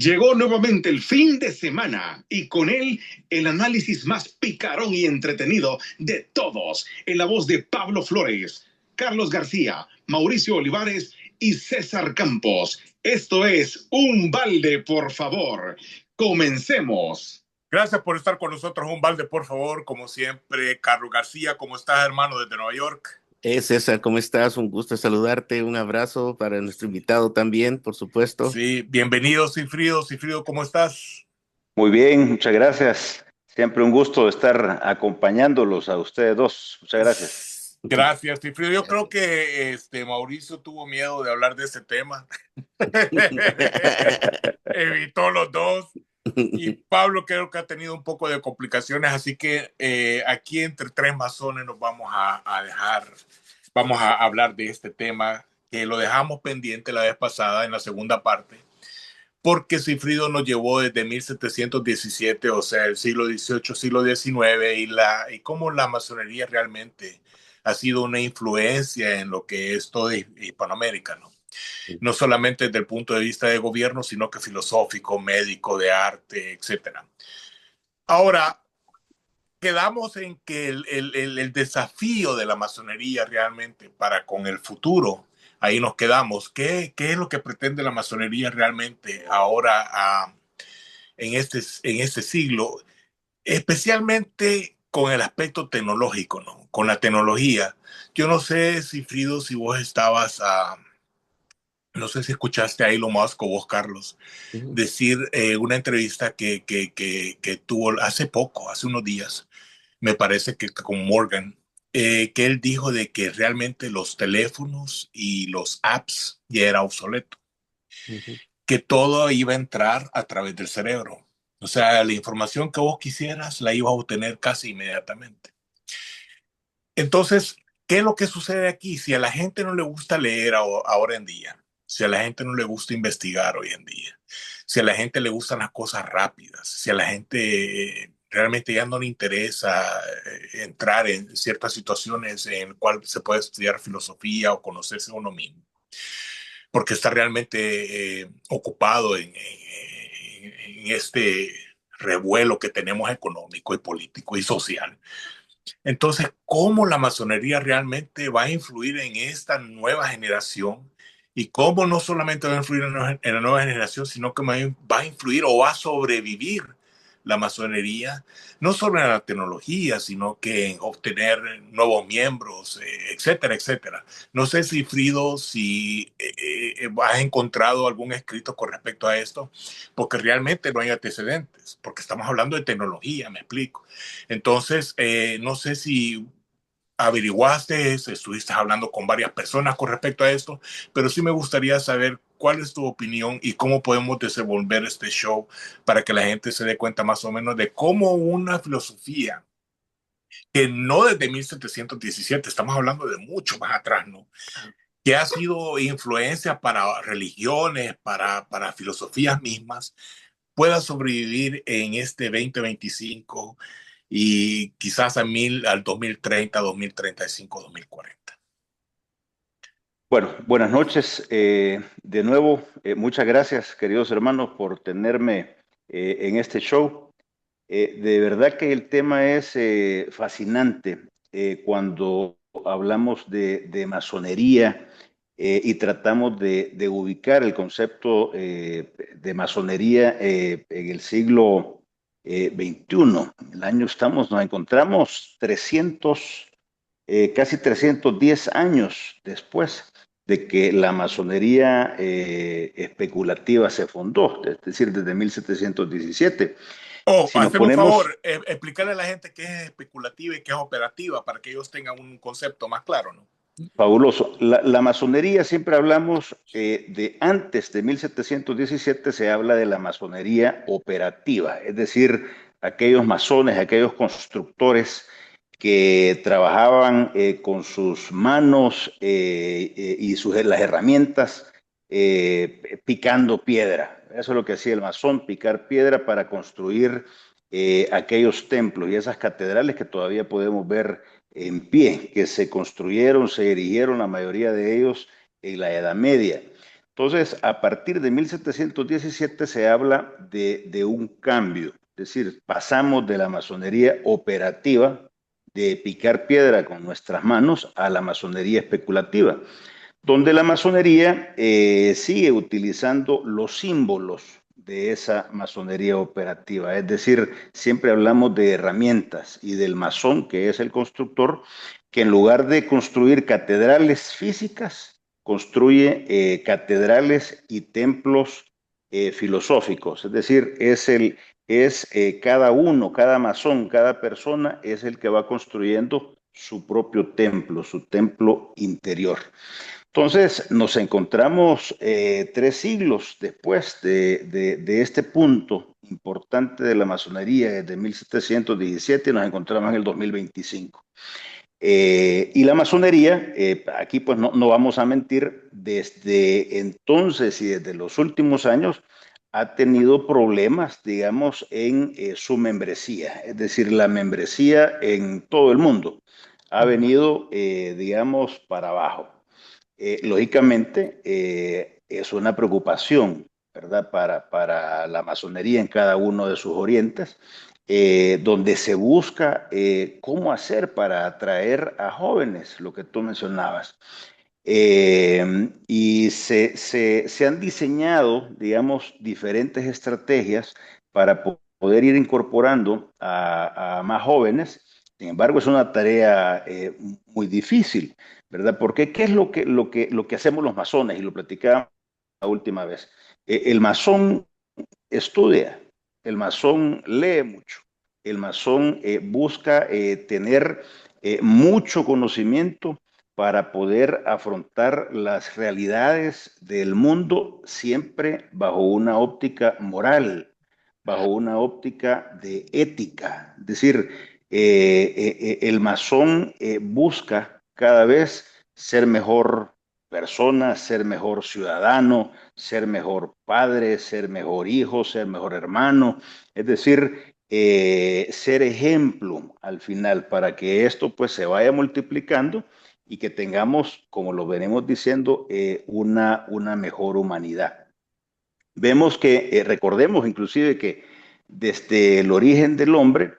Llegó nuevamente el fin de semana y con él el análisis más picarón y entretenido de todos, en la voz de Pablo Flores, Carlos García, Mauricio Olivares y César Campos. Esto es Un Balde, por favor. Comencemos. Gracias por estar con nosotros. Un balde, por favor, como siempre. Carlos García, ¿cómo estás, hermano, desde Nueva York? César, ¿cómo estás? Un gusto saludarte. Un abrazo para nuestro invitado también, por supuesto. Sí, bienvenido, Cifrido. Cifrido, ¿cómo estás? Muy bien, muchas gracias. Siempre un gusto estar acompañándolos a ustedes dos. Muchas gracias. Gracias, Cifrido. Yo creo que Mauricio tuvo miedo de hablar de ese tema. Evitó los dos. Y Pablo creo que ha tenido un poco de complicaciones, así que aquí entre tres masones nos vamos a dejar, vamos a hablar de este tema que lo dejamos pendiente la vez pasada en la segunda parte, porque Cifrido nos llevó desde 1717, o sea, el siglo XVIII, siglo XIX, y cómo la masonería realmente ha sido una influencia en lo que es todo Hispanoamérica, ¿no? No solamente desde el punto de vista de gobierno, sino que filosófico, médico, de arte, etcétera. Ahora, quedamos en que el desafío de la masonería realmente para con el futuro, ahí nos quedamos. ¿Qué es lo que pretende la masonería realmente ahora en este siglo? Especialmente con el aspecto tecnológico, ¿no? Con la tecnología. Yo no sé, Cifrido, si vos estabas no sé si escuchaste a Elon Musk o vos, Carlos, decir una entrevista que tuvo hace poco, hace unos días, me parece que con Morgan, que él dijo de que realmente los teléfonos y los apps ya era obsoleto, que todo iba a entrar a través del cerebro. O sea, la información que vos quisieras la ibas a obtener casi inmediatamente. Entonces, ¿qué es lo que sucede aquí? Si a la gente no le gusta leer ahora en día, si a la gente no le gusta investigar hoy en día, si a la gente le gustan las cosas rápidas, si a la gente realmente ya no le interesa entrar en ciertas situaciones en las cuales se puede estudiar filosofía o conocerse a uno mismo, porque está realmente ocupado en este revuelo que tenemos económico y político y social. Entonces, ¿cómo la masonería realmente va a influir en esta nueva generación? Y cómo no solamente va a influir en la nueva generación, sino que va a influir o va a sobrevivir la masonería, no solo en la tecnología, sino que en obtener nuevos miembros, etcétera, etcétera. No sé si, Frido, si has encontrado algún escrito con respecto a esto, porque realmente no hay antecedentes, porque estamos hablando de tecnología, me explico. Entonces, no sé si averiguaste, estuviste hablando con varias personas con respecto a esto, pero sí me gustaría saber cuál es tu opinión y cómo podemos desenvolver este show para que la gente se dé cuenta más o menos de cómo una filosofía que no desde 1717, estamos hablando de mucho más atrás, ¿no? Que ha sido influencia para religiones, para filosofías mismas, pueda sobrevivir en este 2025 y quizás al 2030, 2035, 2040. Bueno, buenas noches. De nuevo, muchas gracias, queridos hermanos, por tenerme en este show. De verdad que el tema es fascinante cuando hablamos de masonería y tratamos de ubicar el concepto de masonería en el siglo XXI. El año nos encontramos casi 310 años después de que la masonería especulativa se fundó, es decir, desde 1717. Oh, Si nos hacemos un ponemos favor, explicarle a la gente qué es especulativa y qué es operativa para que ellos tengan un concepto más claro, ¿no? fabuloso, la masonería siempre hablamos de antes de 1717 se habla de la masonería operativa, es decir, aquellos masones, aquellos constructores que trabajaban con sus manos y las herramientas picando piedra. Eso es lo que hacía el masón, picar piedra para construir aquellos templos y esas catedrales que todavía podemos ver en pie, que se construyeron, se erigieron la mayoría de ellos en la Edad Media. Entonces, a partir de 1717 se habla de un cambio, es decir, pasamos de la masonería operativa, de picar piedra con nuestras manos, a la masonería especulativa, donde la masonería sigue utilizando los símbolos de esa masonería operativa. Es decir, siempre hablamos de herramientas y del masón, que es el constructor, que en lugar de construir catedrales físicas, construye catedrales y templos filosóficos. Es decir, cada uno, cada masón, cada persona es el que va construyendo su propio templo, su templo interior. Entonces, nos encontramos 3 siglos después de este punto importante de la masonería, desde 1717, nos encontramos en el 2025. Y la masonería, aquí pues no vamos a mentir, desde entonces y desde los últimos años ha tenido problemas, digamos, en su membresía, es decir, la membresía en todo el mundo ha venido, digamos, para abajo. Lógicamente, es una preocupación, ¿verdad?, para la masonería en cada uno de sus orientes, donde se busca cómo hacer para atraer a jóvenes, lo que tú mencionabas. Y se han diseñado, digamos, diferentes estrategias para poder ir incorporando a más jóvenes. Sin embargo, es una tarea muy difícil, ¿verdad? Porque ¿qué es lo que hacemos los masones? Y lo platicábamos la última vez. El masón estudia, el masón lee mucho, el masón busca tener mucho conocimiento para poder afrontar las realidades del mundo siempre bajo una óptica moral, bajo una óptica de ética. Es decir, el masón busca cada vez ser mejor persona, ser mejor ciudadano, ser mejor padre, ser mejor hijo, ser mejor hermano. Es decir, ser ejemplo al final para que esto pues se vaya multiplicando y que tengamos, como lo venimos diciendo, una mejor humanidad. Vemos que, recordemos inclusive que desde el origen del hombre,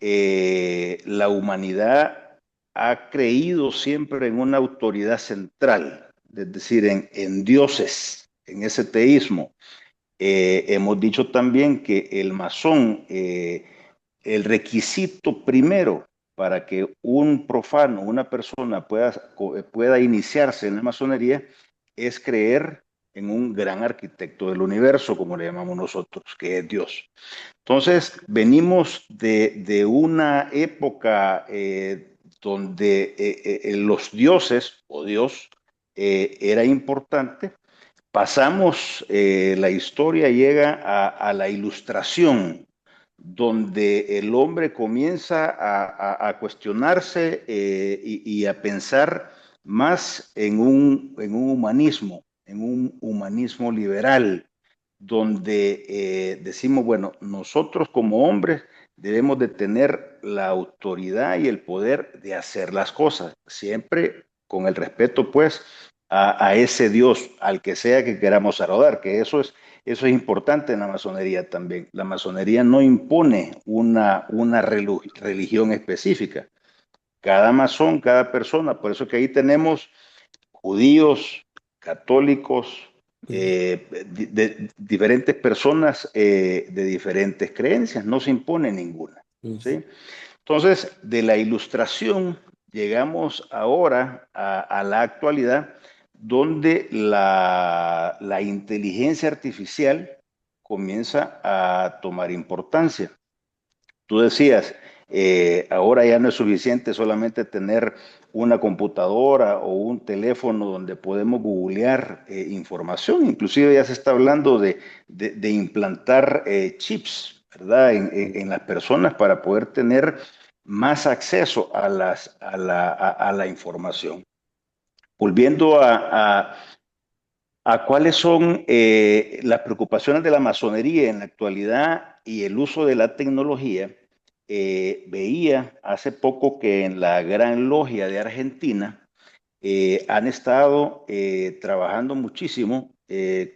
la humanidad ha creído siempre en una autoridad central, es decir, en dioses, en ese teísmo. Hemos dicho también que el masón, el requisito primero para que un profano, una persona pueda iniciarse en la masonería, es creer en un gran arquitecto del universo, como le llamamos nosotros, que es Dios. Entonces, venimos de una época donde los dioses o Dios era importante. Pasamos, la historia llega a la ilustración, donde el hombre comienza a cuestionarse y a pensar más en un humanismo liberal, donde decimos, bueno, nosotros como hombres debemos de tener la autoridad y el poder de hacer las cosas, siempre con el respeto, pues, a ese Dios, al que sea que queramos adorar, que eso es importante en la masonería también. La masonería no impone una religión específica. Cada masón, cada persona, por eso que ahí tenemos judíos, católicos, diferentes personas de diferentes creencias, no se impone ninguna, ¿sí? Entonces, de la ilustración llegamos ahora a la actualidad, donde la inteligencia artificial comienza a tomar importancia. Tú decías, ahora ya no es suficiente solamente tener una computadora o un teléfono donde podemos googlear información, inclusive ya se está hablando de implantar chips, ¿verdad?, en las personas para poder tener más acceso a la información. Volviendo a cuáles son las preocupaciones de la masonería en la actualidad y el uso de la tecnología. Veía hace poco que en la Gran Logia de Argentina han estado trabajando muchísimo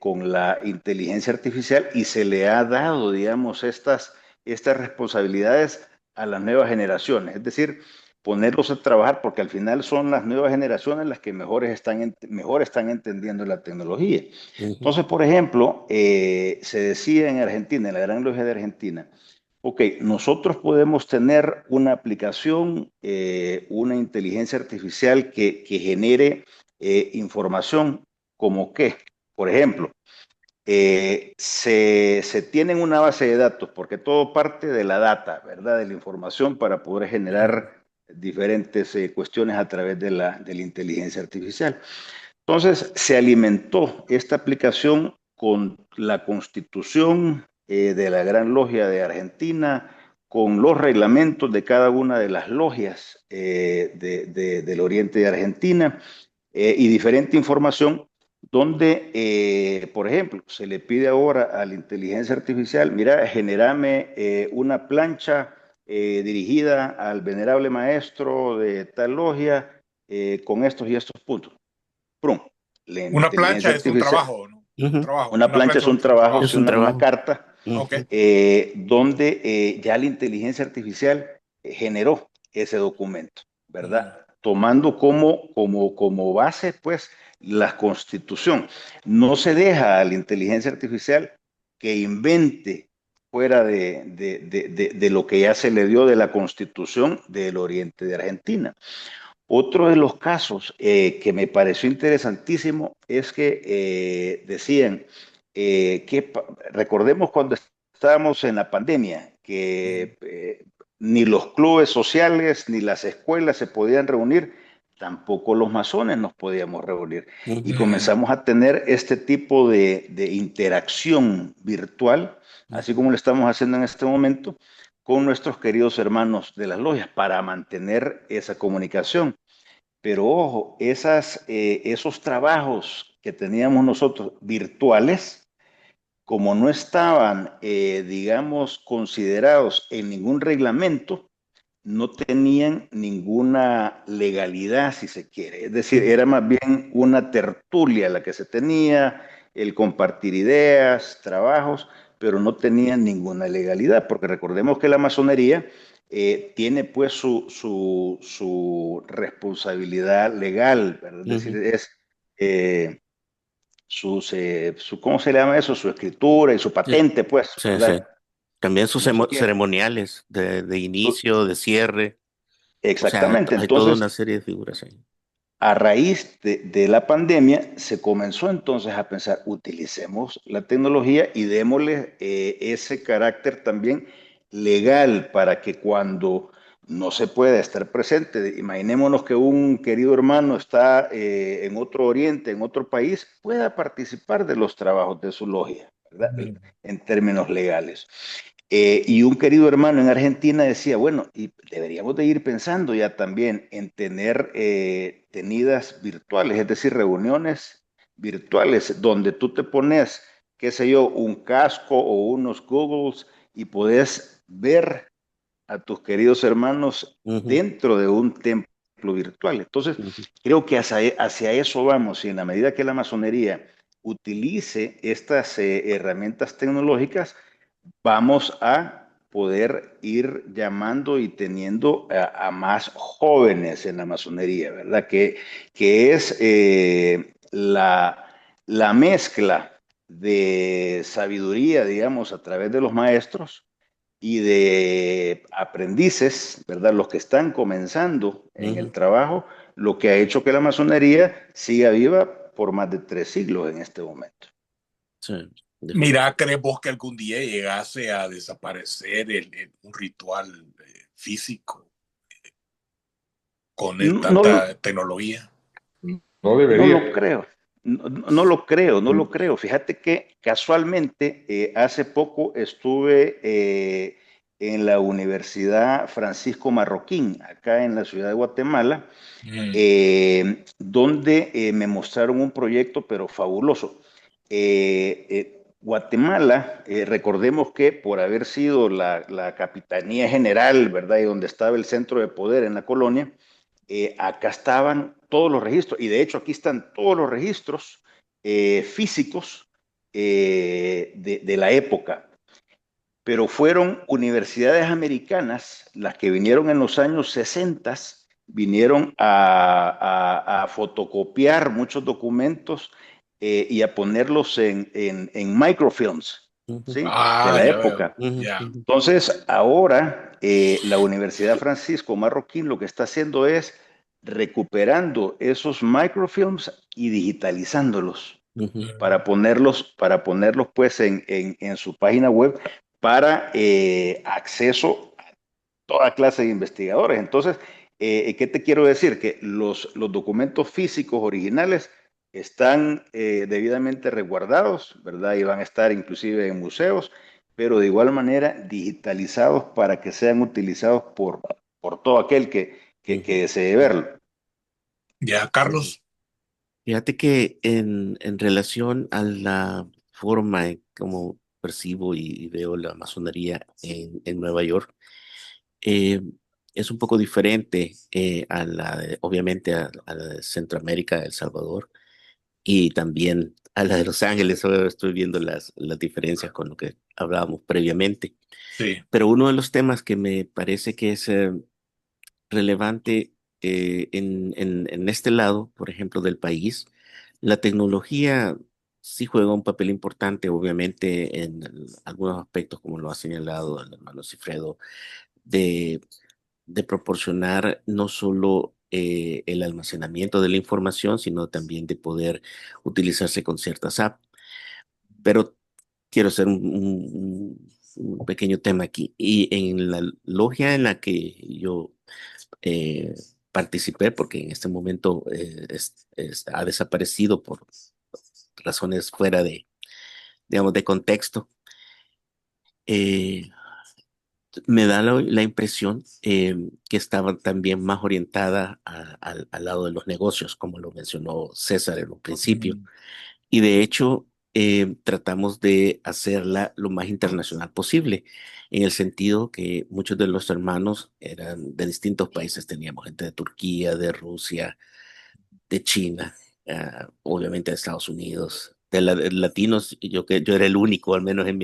con la inteligencia artificial y se le ha dado, digamos, estas responsabilidades a las nuevas generaciones. Es decir, ponerlos a trabajar porque al final son las nuevas generaciones las que mejor están entendiendo la tecnología. Entonces, por ejemplo, se decía en Argentina, en la Gran Logia de Argentina, ok, nosotros podemos tener una aplicación, una inteligencia artificial que genere información como que, por ejemplo, se tienen una base de datos, porque todo parte de la data, ¿verdad? De la información para poder generar diferentes cuestiones a través de la inteligencia artificial. Entonces, se alimentó esta aplicación con la constitución de la Gran Logia de Argentina, con los reglamentos de cada una de las logias del oriente de Argentina y diferente información donde, por ejemplo, se le pide ahora a la inteligencia artificial, mira, generame una plancha dirigida al venerable maestro de tal logia con estos y estos puntos. Prum, la Una inteligencia plancha es un artificial. trabajo, ¿no? Un trabajo. Una plancha es un trabajo, Es sí, un una trabajo. carta, Ok. donde ya la inteligencia artificial generó ese documento, ¿verdad? Tomando como base, pues, la Constitución. No se deja a la inteligencia artificial que invente fuera de lo que ya se le dio de la Constitución del Oriente de Argentina. Otro de los casos que me pareció interesantísimo es que decían recordemos cuando estábamos en la pandemia, que ni los clubes sociales ni las escuelas se podían reunir, tampoco los masones nos podíamos reunir. Y comenzamos a tener este tipo de interacción virtual, así como lo estamos haciendo en este momento, con nuestros queridos hermanos de las logias para mantener esa comunicación. Pero ojo, esos trabajos que teníamos nosotros virtuales, como no estaban, digamos, considerados en ningún reglamento, no tenían ninguna legalidad, si se quiere. Es decir, era más bien una tertulia la que se tenía, el compartir ideas, trabajos, pero no tenían ninguna legalidad, porque recordemos que la masonería tiene pues su responsabilidad legal, ¿verdad? Es decir, es ¿cómo se le llama eso? Su escritura y su patente, pues, Sí, ¿verdad? sí. También sus Como se quiere. ceremoniales de inicio, de cierre. O sea, Exactamente. hay toda Entonces, una serie de figuras ahí. a raíz de la pandemia, se comenzó entonces a pensar, utilicemos la tecnología y démosle ese carácter también legal para que cuando no se pueda estar presente, imaginémonos que un querido hermano está en otro oriente, en otro país, pueda participar de los trabajos de su logia, ¿verdad? En términos legales. Y un querido hermano en Argentina decía, bueno, y deberíamos de ir pensando ya también en tener tenidas virtuales, es decir, reuniones virtuales donde tú te pones, qué sé yo, un casco o unos Googles y podés ver a tus queridos hermanos dentro de un templo virtual. Entonces, creo que hacia eso vamos y en la medida que la masonería utilice estas herramientas tecnológicas, vamos a poder ir llamando y teniendo a más jóvenes en la masonería, ¿verdad? Que es la mezcla de sabiduría, digamos, a través de los maestros y de aprendices, ¿verdad? Los que están comenzando en el trabajo, lo que ha hecho que la masonería siga viva por más de 3 siglos en este momento. Sí. Mira, ¿crees vos que algún día llegase a desaparecer un ritual físico con tanta tecnología? No debería. No lo creo. No lo creo. Fíjate que casualmente hace poco estuve en la Universidad Francisco Marroquín, acá en la ciudad de Guatemala, donde me mostraron un proyecto, pero fabuloso. Guatemala, recordemos que por haber sido la capitanía general, ¿verdad? Y donde estaba el centro de poder en la colonia, acá estaban todos los registros, y de hecho aquí están todos los registros físicos de la época, pero fueron universidades americanas las que vinieron en los años 60, vinieron a fotocopiar muchos documentos y a ponerlos en microfilms, ¿sí? De Ah, la ya veo. época. Ya. Entonces, ahora la Universidad Francisco Marroquín lo que está haciendo es recuperando esos microfilms y digitalizándolos para ponerlos pues en su página web para acceso a toda clase de investigadores. Entonces, ¿qué te quiero decir? Que los documentos físicos originales están debidamente resguardados, ¿verdad? Y van a estar inclusive en museos, pero de igual manera digitalizados para que sean utilizados por todo aquel que desee verlo. Ya, Carlos. Fíjate que en relación a la forma en cómo percibo y veo la masonería en Nueva York, eh, es un poco diferente a obviamente a la de Centroamérica, El Salvador, y también a la de Los Ángeles. Ahora estoy viendo las diferencias con lo que hablábamos previamente. Sí. Pero uno de los temas que me parece que es relevante en este lado, por ejemplo, del país, la tecnología sí juega un papel importante, obviamente, en algunos aspectos, como lo ha señalado el hermano Cifredo, de, de proporcionar no solo el almacenamiento de la información, sino también de poder utilizarse con ciertas apps. Pero quiero hacer un pequeño tema aquí. Y en la logia en la que yo eh, participé, porque en este momento ha desaparecido por razones fuera de, digamos, de contexto, eh, me da la impresión que estaba también más orientada al lado de los negocios, como lo mencionó César en un principio. Y de hecho, tratamos de hacerla lo más internacional posible, en el sentido que muchos de los hermanos eran de distintos países. Teníamos gente de Turquía, de Rusia, de China, obviamente de Estados Unidos, de latinos. Yo era el único, al menos en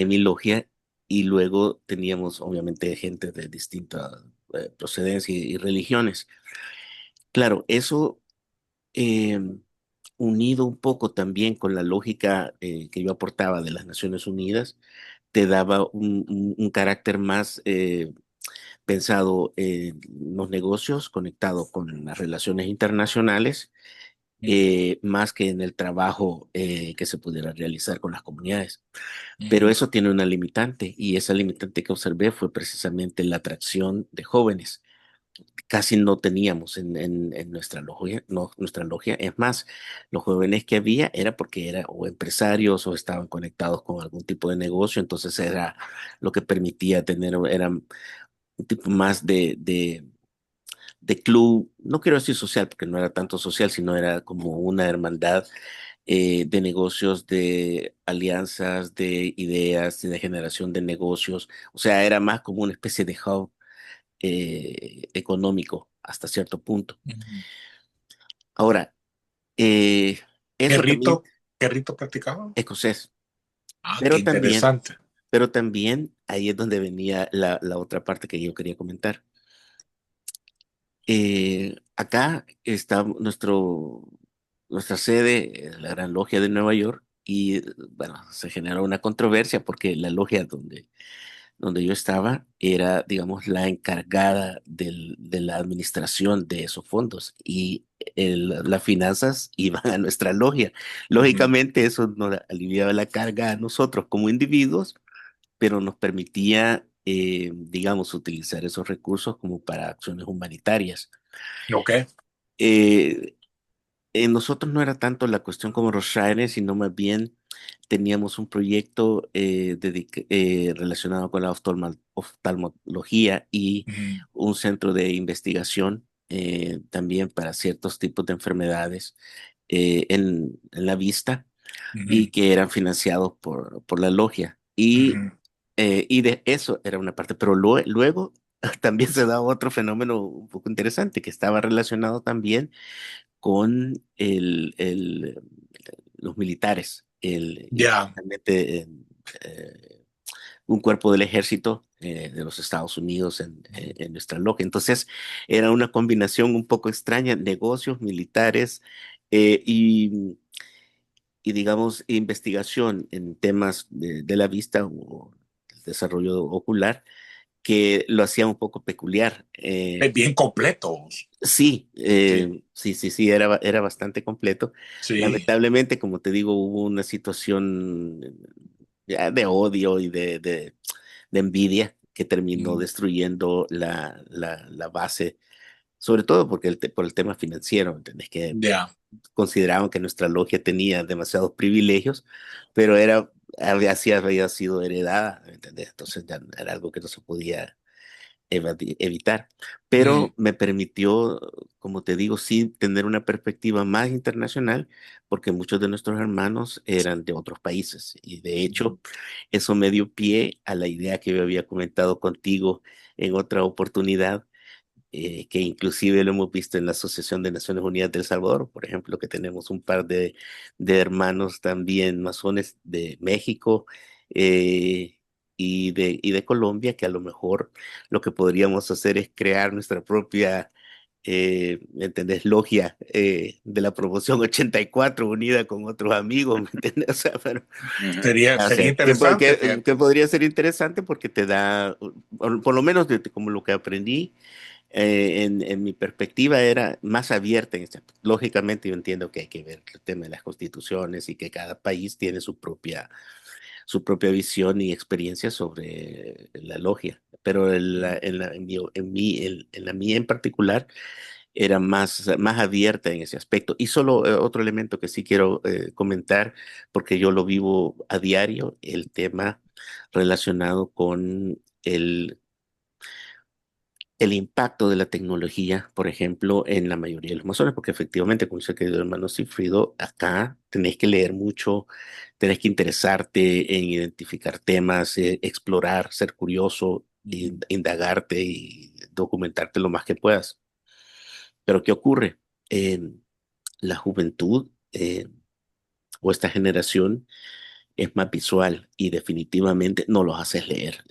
mi logia, y luego teníamos obviamente gente de distinta procedencia y religiones. Claro, eso eh, unido un poco también con la lógica que yo aportaba de las Naciones Unidas, te daba un carácter más pensado en los negocios, conectado con las relaciones internacionales, más que en el trabajo que se pudiera realizar con las comunidades. Pero eso tiene una limitante, y esa limitante que observé fue precisamente la atracción de jóvenes. Casi no teníamos en nuestra logia, no, nuestra logia. Es más, los jóvenes que había era porque eran o empresarios o estaban conectados con algún tipo de negocio, entonces era lo que permitía tener, era un tipo más de club, no quiero decir social, porque no era tanto social, sino era como una hermandad de negocios, de alianzas, de ideas, de generación de negocios. O sea, era más como una especie de hub económico hasta cierto punto. Ahora, eh, ¿Qué eso también, rito, qué rito practicaban? escocés, Ah, qué pero también, interesante. pero también ahí es donde venía la otra parte que yo quería comentar. Acá está nuestra sede, la Gran Logia de Nueva York, y bueno, se generó una controversia porque la logia donde yo estaba era, digamos, la encargada de la administración de esos fondos, y las finanzas iban a nuestra logia. Lógicamente eso nos aliviaba la carga a nosotros como individuos, pero nos permitía, digamos, utilizar esos recursos como para acciones humanitarias. Ok. Eh, en nosotros no era tanto la cuestión como los Shriners, sino más bien teníamos un proyecto relacionado con la oftalmología y un centro de investigación también para ciertos tipos de enfermedades en la vista, y que eran financiados por la logia. Y de eso era una parte, pero luego también se da otro fenómeno un poco interesante que estaba relacionado también con los militares, y Ya, especialmente un cuerpo del ejército de los Estados Unidos en nuestra logia. Entonces era una combinación un poco extraña, negocios, militares eh, y, y, digamos, investigación en temas de la vista o el desarrollo ocular, que lo hacía un poco peculiar. es bien completo. Sí, Sí, sí, era bastante completo. sí. Lamentablemente, como te digo, hubo una situación ya de odio y de envidia que terminó Mm, destruyendo la base, sobre todo porque por el tema financiero, ¿entendés? Que ya. consideraban que nuestra logia tenía demasiados privilegios, pero así había sido heredada, ¿entendés? Entonces ya era algo que no se podía evitar, Mm, pero me permitió, como te digo, sí tener una perspectiva más internacional, porque muchos de nuestros hermanos eran de otros países y de hecho eso me dio pie a la idea que yo había comentado contigo en otra oportunidad. Que inclusive lo hemos visto en la Asociación de Naciones Unidas de El Salvador, por ejemplo, que tenemos un par de hermanos también masones de México, eh, y de Colombia, que a lo mejor lo que podríamos hacer es crear nuestra propia, ¿me entendés? Logia de la promoción 84 unida con otros amigos, ¿me entendés? O sea, Ujú. o Sería sea, interesante, fíjate. que podría ser interesante porque te da, por lo menos como lo que aprendí, en mi perspectiva era más abierta en lógicamente yo entiendo que hay que ver el tema de las constituciones y que cada país tiene su propia visión y experiencia sobre la logia, pero en la mía en particular era más abierta en ese aspecto. Y solo otro elemento que sí quiero comentar, porque yo lo vivo a diario, el tema relacionado con el impacto de la tecnología, por ejemplo, en la mayoría de los masones, porque efectivamente, como dice el querido hermano Sigfrido, acá tenés que leer mucho, tenés que interesarte en identificar temas, explorar, ser curioso, indagarte y documentarte lo más que puedas. Pero ¿qué ocurre? La juventud o esta generación es más visual y definitivamente no los haces leer.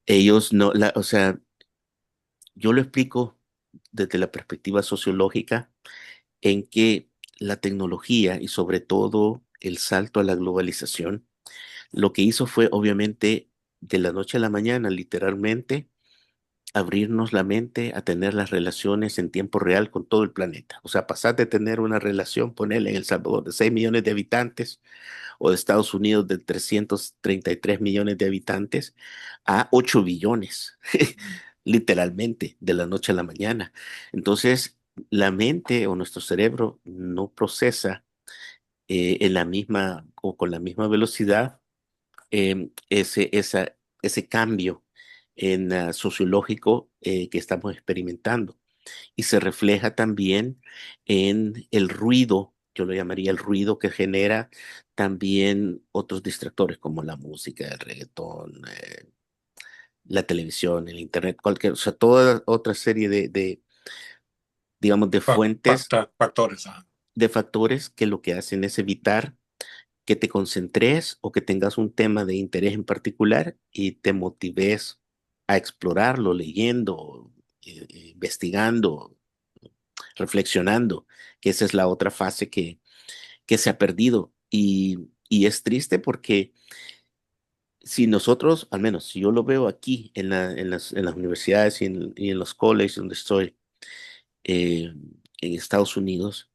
Ellos no, o sea, yo lo explico desde la perspectiva sociológica en que la tecnología y sobre todo el salto a la globalización, lo que hizo fue obviamente de la noche a la mañana, literalmente, abrirnos la mente a tener las relaciones en tiempo real con todo el planeta. O sea, pasar de tener una relación, ponerle en El Salvador de 6 millones de habitantes o de Estados Unidos de 333 millones de habitantes a 8 billones, literalmente, de la noche a la mañana. Entonces, la mente o nuestro cerebro no procesa en la misma o con la misma velocidad ese cambio sociológico que estamos experimentando. Y se refleja también en el ruido, yo lo llamaría el ruido que genera también otros distractores como la música, el reggaetón, la televisión, el internet, o sea, toda otra serie digamos, de fuentes, Factores. Ajá. de factores que lo que hacen es evitar que te concentres o que tengas un tema de interés en particular y te motives a explorarlo, leyendo, investigando, reflexionando, que esa es la otra fase que se ha perdido. Y es triste porque si nosotros, al menos si yo lo veo aquí en las universidades y en los colleges donde estoy, en Estados Unidos,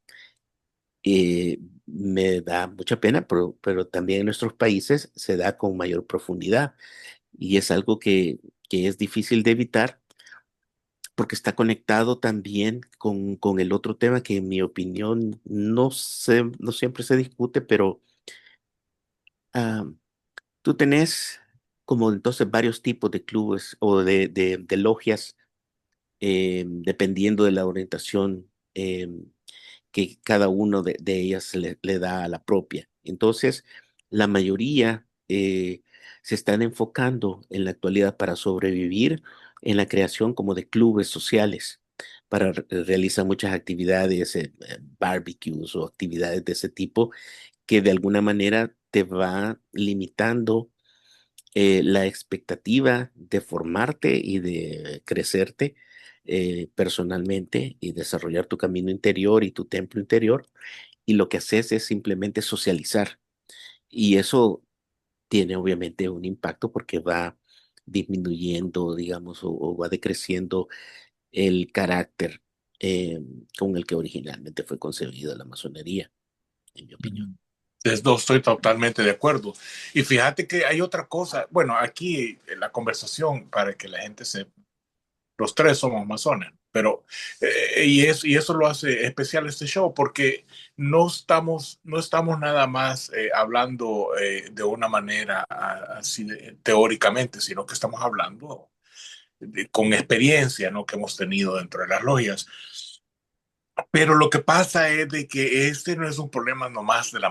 me da mucha pena, pero también en nuestros países se da con mayor profundidad y es algo que es difícil de evitar porque está conectado también con el otro tema que en mi opinión no siempre se discute, pero ah, tú tenés como entonces varios tipos de clubes o de logias, dependiendo de la orientación que cada uno de ellas le da a la propia. Entonces, la mayoría se están enfocando en la actualidad para sobrevivir en la creación como de clubes sociales realizan muchas actividades, barbecues o actividades de ese tipo, que de alguna manera te va limitando la expectativa de formarte y de crecerte personalmente y desarrollar tu camino interior y tu templo interior. Y lo que haces es simplemente socializar. Y eso tiene obviamente un impacto porque va disminuyendo, digamos, o va decreciendo el carácter con el que originalmente fue concebida la masonería, en mi opinión. No estoy totalmente de acuerdo. Y fíjate que hay otra cosa. Bueno, aquí en la conversación, para que la gente sepa, los tres somos masones, pero y eso lo hace especial este show, porque no estamos nada más hablando de una manera así teóricamente, sino que estamos hablando con experiencia, ¿no?, que hemos tenido dentro de las logias. Pero lo que pasa es de que este no es un problema nomás de la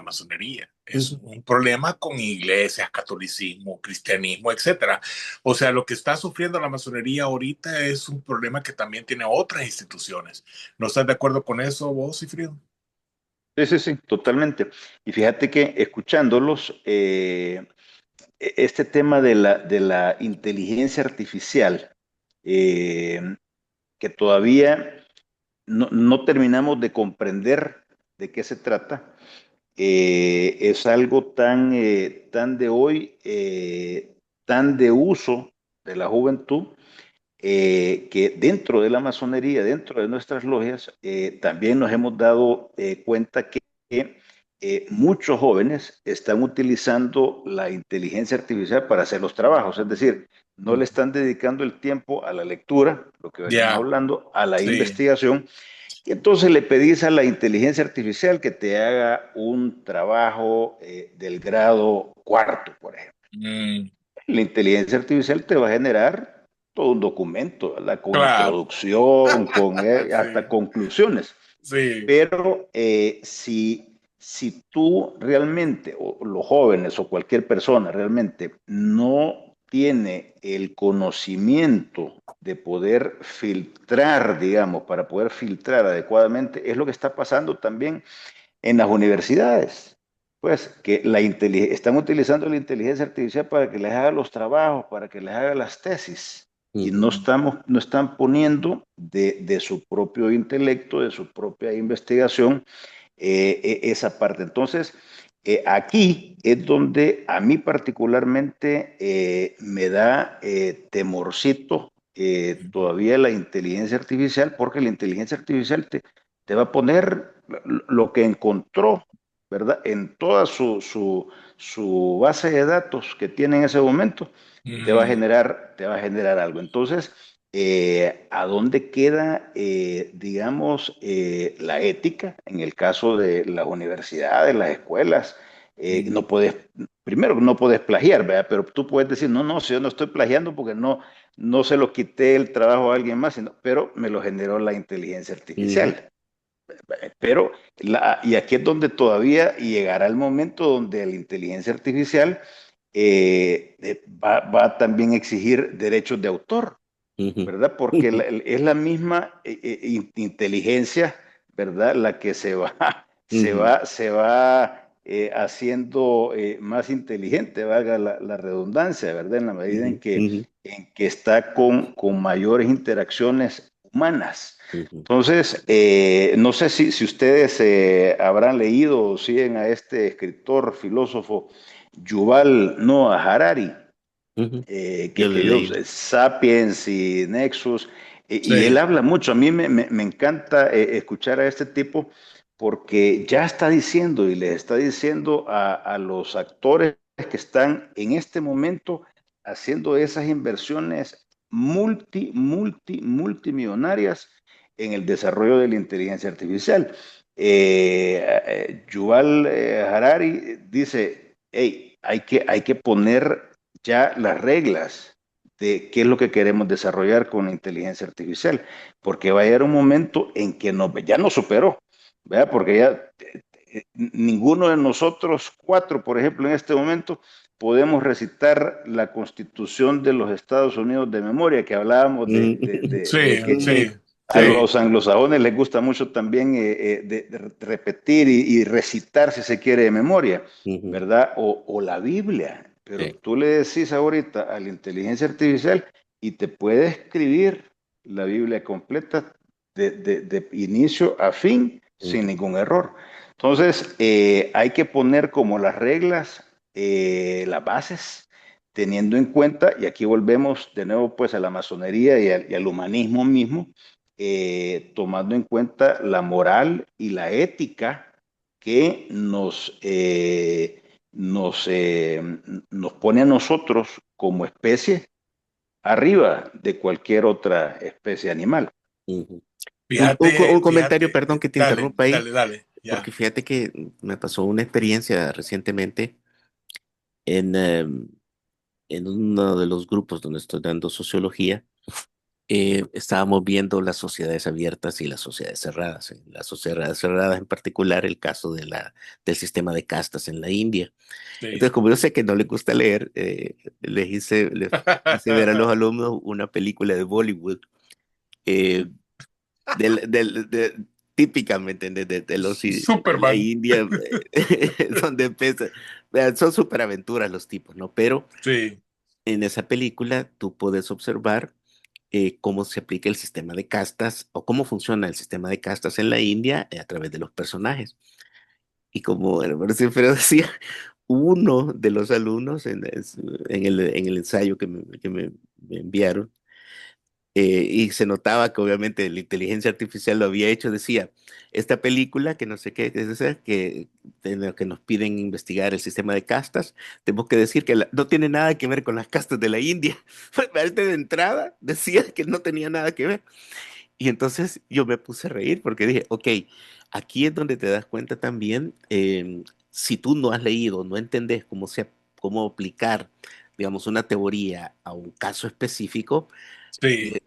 masonería, es un problema con iglesias, catolicismo, cristianismo, etcétera. O sea, lo que está sufriendo la masonería ahorita es un problema que también tiene otras instituciones. ¿No estás de acuerdo con eso vos, Cifrido? Sí, sí, sí, totalmente. Y fíjate que escuchándolos, este tema de la inteligencia artificial, eh, que todavía no terminamos de comprender de qué se trata, es algo tan de hoy, tan de uso de la juventud, que dentro de la masonería, dentro de nuestras logias, también nos hemos dado cuenta que muchos jóvenes están utilizando la inteligencia artificial para hacer los trabajos, es decir, no le están dedicando el tiempo a la lectura, lo que venimos Ya, hablando, a la sí. investigación, y entonces le pedís a la inteligencia artificial que te haga un trabajo del grado cuarto, por ejemplo. Mm, La inteligencia artificial te va a generar todo un documento, ¿verdad? Con claro. introducción, con hasta Sí, conclusiones. sí. Pero si tú realmente, o los jóvenes o cualquier persona realmente no tiene el conocimiento de poder filtrar, digamos, para poder filtrar adecuadamente, es lo que está pasando también en las universidades. Pues que están utilizando la inteligencia artificial para que les haga los trabajos, para que les haga las tesis. Y Ujú. no están poniendo de su propio intelecto, de su propia investigación, esa parte. Entonces, aquí es donde a mí particularmente me da temorcito todavía la inteligencia artificial, porque la inteligencia artificial te va a poner lo que encontró, ¿verdad? En toda su base de datos que tiene en ese momento, Mm, te va a generar algo. Entonces, ¿a dónde queda, digamos, la ética en el caso de las universidades, las escuelas? mm, No puedes, primero, no puedes plagiar, ¿verdad? Pero tú puedes decir, no, si yo no estoy plagiando porque no se lo quité el trabajo a alguien más, pero me lo generó la inteligencia Ujú. artificial. Pero, y aquí es donde todavía llegará el momento donde la inteligencia artificial va a también exigir derechos de autor, Ujú. ¿verdad? Porque es la misma inteligencia, ¿verdad? La que Ujú. se va haciendo más inteligente, valga la redundancia, ¿verdad? En la medida Ujú. Ujú. en que está con mayores interacciones humanas. Ujú. Entonces, no sé si ustedes habrán leído o siguen a este escritor, filósofo, Yuval Noah Harari, Ujú. que Yo lo he escribió leído. Sapiens y Nexus, y él sí. habla mucho. A mí me encanta escuchar a este tipo porque ya está diciendo y les está diciendo a los actores que están en este momento haciendo esas inversiones multimillonarias en el desarrollo de la inteligencia artificial. Yuval Harari dice, hey, hay que poner ya las reglas de qué es lo que queremos desarrollar con la inteligencia artificial, porque va a llegar un momento en que ya nos superó, ¿verdad? Porque ya ninguno de nosotros cuatro, por ejemplo, en este momento, podemos recitar la Constitución de los Estados Unidos de memoria, que hablábamos Ujú. de Sí, que sí. A los anglosajones les gusta mucho también de repetir y recitar, si se quiere, de memoria, ¿verdad? O la Biblia. Pero tú le decís ahorita a la inteligencia artificial y te puede escribir la Biblia completa de inicio a fin sin ningún error. Entonces, hay que poner como las reglas, las bases, teniendo en cuenta, y aquí volvemos de nuevo pues a la masonería y al humanismo mismo, tomando en cuenta la moral y la ética que nos pone a nosotros como especie arriba de cualquier otra especie animal. Un comentario, perdón que te interrumpa ahí, Dale, porque fíjate que me pasó una experiencia recientemente en uno de los grupos donde estoy dando sociología. Estábamos viendo las sociedades abiertas y las sociedades cerradas. En las sociedades cerradas, en particular, el caso del sistema de castas en la India. Entonces, como yo sé que no les gusta leer, les hice ver a los alumnos una película de Bollywood, eh, típicamente de de la Superman. India, donde empieza, son superaventuras los tipos, ¿no? Pero en esa película tú puedes observar cómo se aplica el sistema de castas o cómo funciona el sistema de castas en la India a través de los personajes. Y como el hermano siempre decía, uno de los alumnos en el ensayo me enviaron, y se notaba que obviamente la inteligencia artificial lo había hecho, decía, esta película que no sé qué, es esa, que, en la que nos piden investigar el sistema de castas, tenemos que decir que no tiene nada que ver con las castas de la India. Este de entrada decía que no tenía nada que ver. Y entonces yo me puse a reír porque dije, ok, aquí es donde te das cuenta también, si tú no has leído, no entendés cómo aplicar, digamos, una teoría a un caso específico, eh,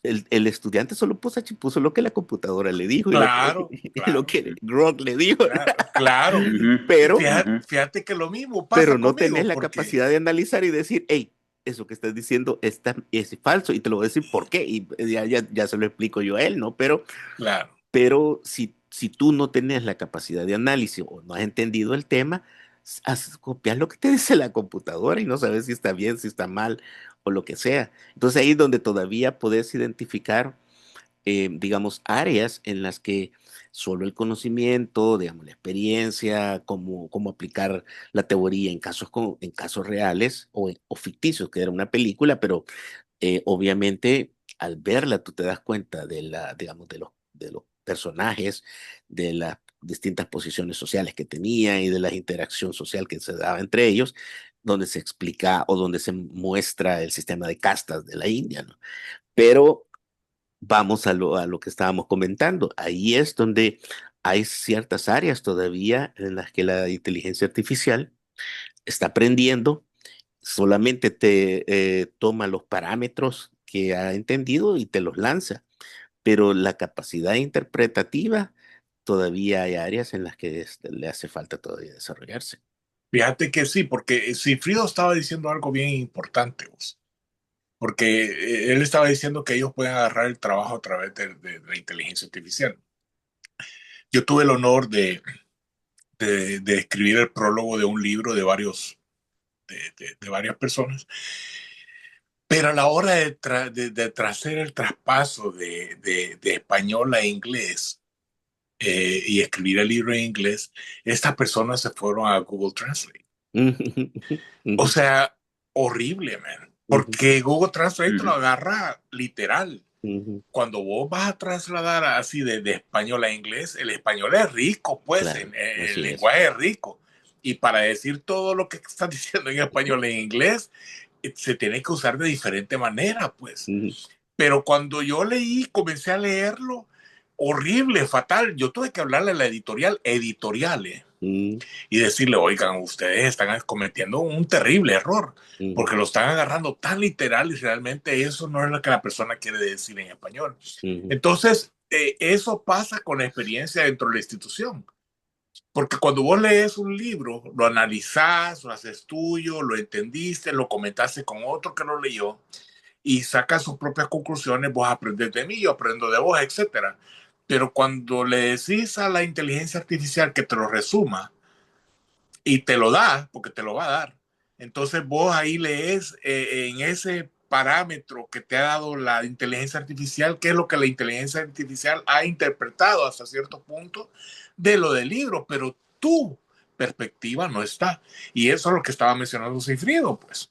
el estudiante solo puso lo que la computadora le dijo y Claro, lo que Grok le dijo, claro. pero, Fíjate que lo mismo pero pasa no conmigo. tenés la capacidad de analizar y decir, hey, eso que estás diciendo es falso y te lo voy a decir por qué y ya se lo explico yo a él, ¿no? Pero si tú no tenés la capacidad de análisis o no has entendido el tema, copias lo que te dice la computadora y no sabes si está bien, si está mal o lo que sea. Entonces ahí es donde todavía puedes identificar, digamos, áreas en las que solo el conocimiento, digamos, la experiencia, cómo aplicar la teoría en casos reales o ficticios, que era una película, pero obviamente al verla tú te das cuenta digamos, de los personajes, de las distintas posiciones sociales que tenían y de la interacción social que se daba entre ellos, donde se explica o donde se muestra el sistema de castas de la India, ¿no? Pero vamos a lo que estábamos comentando. Ahí es donde hay ciertas áreas todavía en las que la inteligencia artificial está aprendiendo, solamente te toma los parámetros que ha entendido y te los lanza, pero la capacidad interpretativa todavía hay áreas en las que le hace falta todavía desarrollarse. Fíjate que sí, porque Cifrido estaba diciendo algo bien importante, porque él estaba diciendo que ellos pueden agarrar el trabajo a través de la inteligencia artificial. Yo tuve el honor de escribir el prólogo de un libro de varias personas, pero a la hora de hacer el traspaso de español a inglés y escribir el libro en inglés, estas personas se fueron a Google Translate. O sea, horrible, man. Porque Google Translate te lo agarra literal. Cuando vos vas a trasladar así de español a inglés, el español es rico, pues, Claro, el lenguaje es rico. Y para decir todo lo que estás diciendo en español en inglés, se tiene que usar de diferente manera, pues. Pero cuando yo leí, comencé a leerlo, horrible, fatal. Yo tuve que hablarle a la editorial, y decirle, oigan, ustedes están cometiendo un terrible error, porque lo están agarrando tan literal y realmente eso no es lo que la persona quiere decir en español. Entonces, eso pasa con la experiencia dentro de la institución. Porque cuando vos lees un libro, lo analizás, lo haces tuyo, lo entendiste, lo comentaste con otro que lo leyó, y saca sus propias conclusiones, vos aprendés de mí, yo aprendo de vos, etcétera. Pero cuando le decís a la inteligencia artificial que te lo resuma y te lo da, porque te lo va a dar, entonces vos ahí lees en ese parámetro que te ha dado la inteligencia artificial, qué es lo que la inteligencia artificial ha interpretado hasta cierto punto de lo del libro, pero tu perspectiva no está. Y eso es lo que estaba mencionando Sigfrido, pues.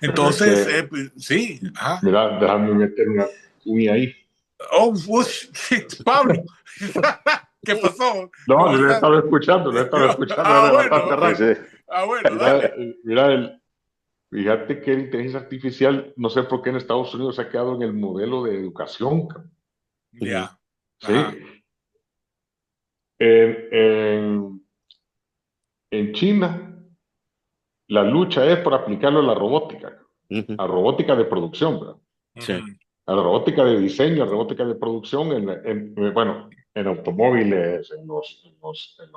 Entonces, pues, sí. Ajá. Mira, déjame meter una cuña ahí. Oh, Pablo. ¿Qué pasó? No, yo lo estaba escuchando, era bastante rápido. Bueno, dale. Mira, fíjate que la inteligencia artificial, no sé por qué en Estados Unidos se ha quedado en el modelo de educación. Ya. Sí. En China, la lucha es por aplicarlo a la robótica, a robótica de producción, ¿verdad? Sí. A la robótica de diseño, a la robótica de producción, bueno, en automóviles,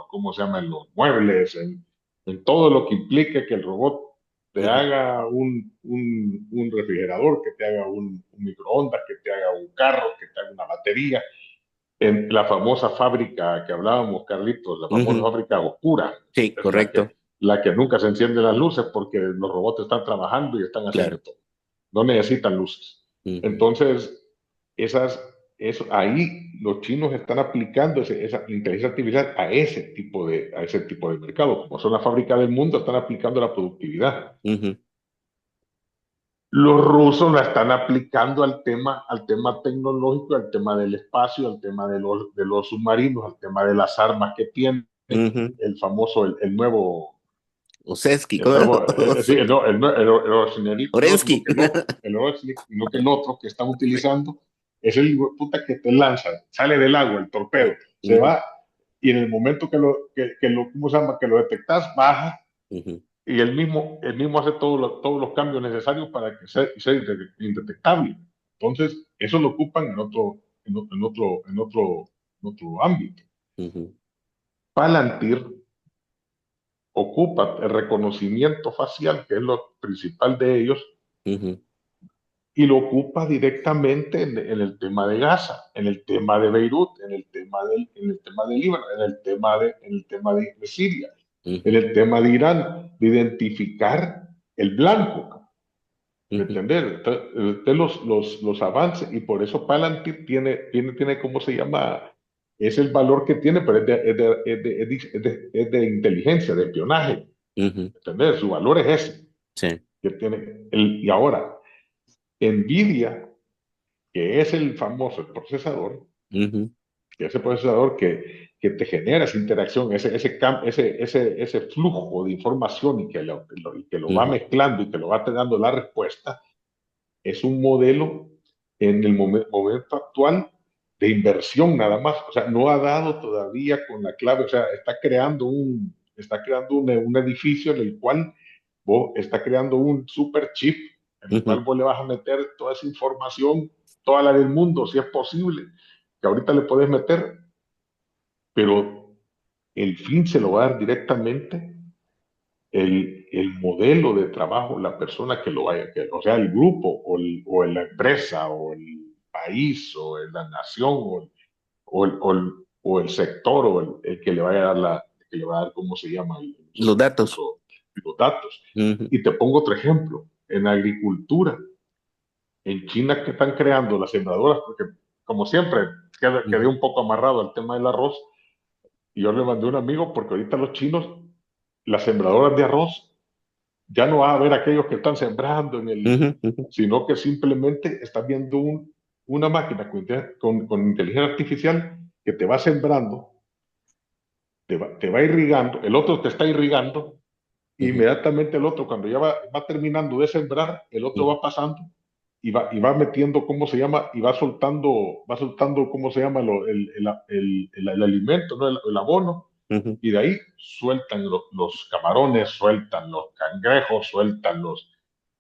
¿cómo se llama? En los muebles, en todo lo que implique que el robot te haga un refrigerador, que te haga un microondas, que te haga un carro, que te haga una batería. En la famosa fábrica que hablábamos, Carlitos, la famosa fábrica oscura. Sí, correcto. La que nunca se encienden las luces porque los robots están trabajando y están haciendo todo. No necesitan luces. Entonces, ahí los chinos están aplicando esa inteligencia artificial a ese tipo de mercado. Como son la fábrica del mundo, están aplicando la productividad. Los rusos la están aplicando al tema tecnológico, al tema del espacio, al tema de los submarinos, al tema de las armas que tienen. El famoso, el nuevo... Osensky. El Orensky. No que el otro que están utilizando es el puta que te lanza, sale del agua, el torpedo, se va, y en el momento que lo ¿cómo se llama? Que lo detectas, baja, y él mismo hace todos los cambios necesarios para que sea indetectable. Entonces, eso lo ocupan en otro ámbito. Palantir ocupa el reconocimiento facial, que es lo principal de ellos, y lo ocupa directamente en el tema de Gaza, en el tema de Beirut, en el tema de Líbano, en el tema de Siria, en el tema de Irán, de identificar el blanco. ¿Me entiendes? Los avances, y por eso Palantir tiene ¿cómo se llama? Es el valor que tiene, pero es de inteligencia, de espionaje. ¿Entendés? Su valor es ese. Sí. Que tiene y ahora, NVIDIA, que es el famoso procesador, que ese procesador que te genera esa interacción, ese flujo de información y que lo va mezclando y que lo va dando la respuesta, es un modelo en el momento actual de inversión nada más. O sea, no ha dado todavía con la clave, o sea, está creando un edificio en el cual vos está creando un super chip en el cual vos le vas a meter toda esa información, toda la del mundo, si es posible, que ahorita le podés meter, pero el fin se lo va a dar directamente el modelo de trabajo, la persona que lo vaya, o sea, el grupo o la empresa o el país o la nación o el sector o el que le vaya a dar ¿cómo se llama? Los datos. Los datos. Y te pongo otro ejemplo. En agricultura, en China, que están creando las sembradoras, porque como siempre quedé un poco amarrado al tema del arroz, y yo le mandé a un amigo porque ahorita los chinos, las sembradoras de arroz, ya no va a haber aquellos que están sembrando sino que simplemente estás viendo una máquina con inteligencia artificial que te va sembrando, te va irrigando, el otro te está irrigando, inmediatamente el otro, cuando ya va terminando de sembrar, el otro va pasando y va metiendo, ¿cómo se llama? Y va soltando, ¿cómo se llama? El alimento, ¿no? El abono. Y de ahí sueltan los camarones, sueltan los cangrejos, sueltan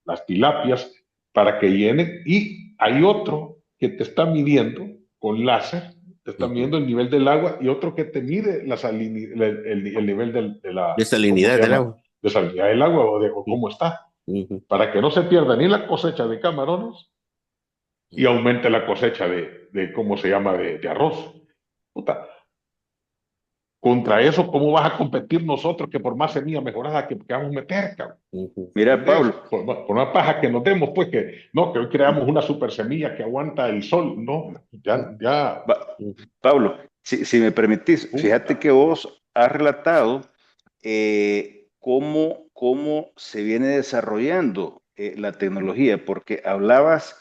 las tilapias para que llenen. Y hay otro que te está midiendo con láser, te está midiendo el nivel del agua, y otro que te mide el nivel de la salinidad del agua. De salinidad del agua o cómo está. para que no se pierda ni la cosecha de camarones y aumente la cosecha de ¿cómo se llama?, de arroz. Puta, contra eso, ¿cómo vas a competir nosotros que por más semilla mejorada que vamos a meter, cabrón? Mira, Pablo. Por una paja que nos demos, pues que no, que hoy creamos una super semilla que aguanta el sol. No, ya. Pablo, si me permitís, fíjate que vos has relatado cómo se viene desarrollando la tecnología, porque hablabas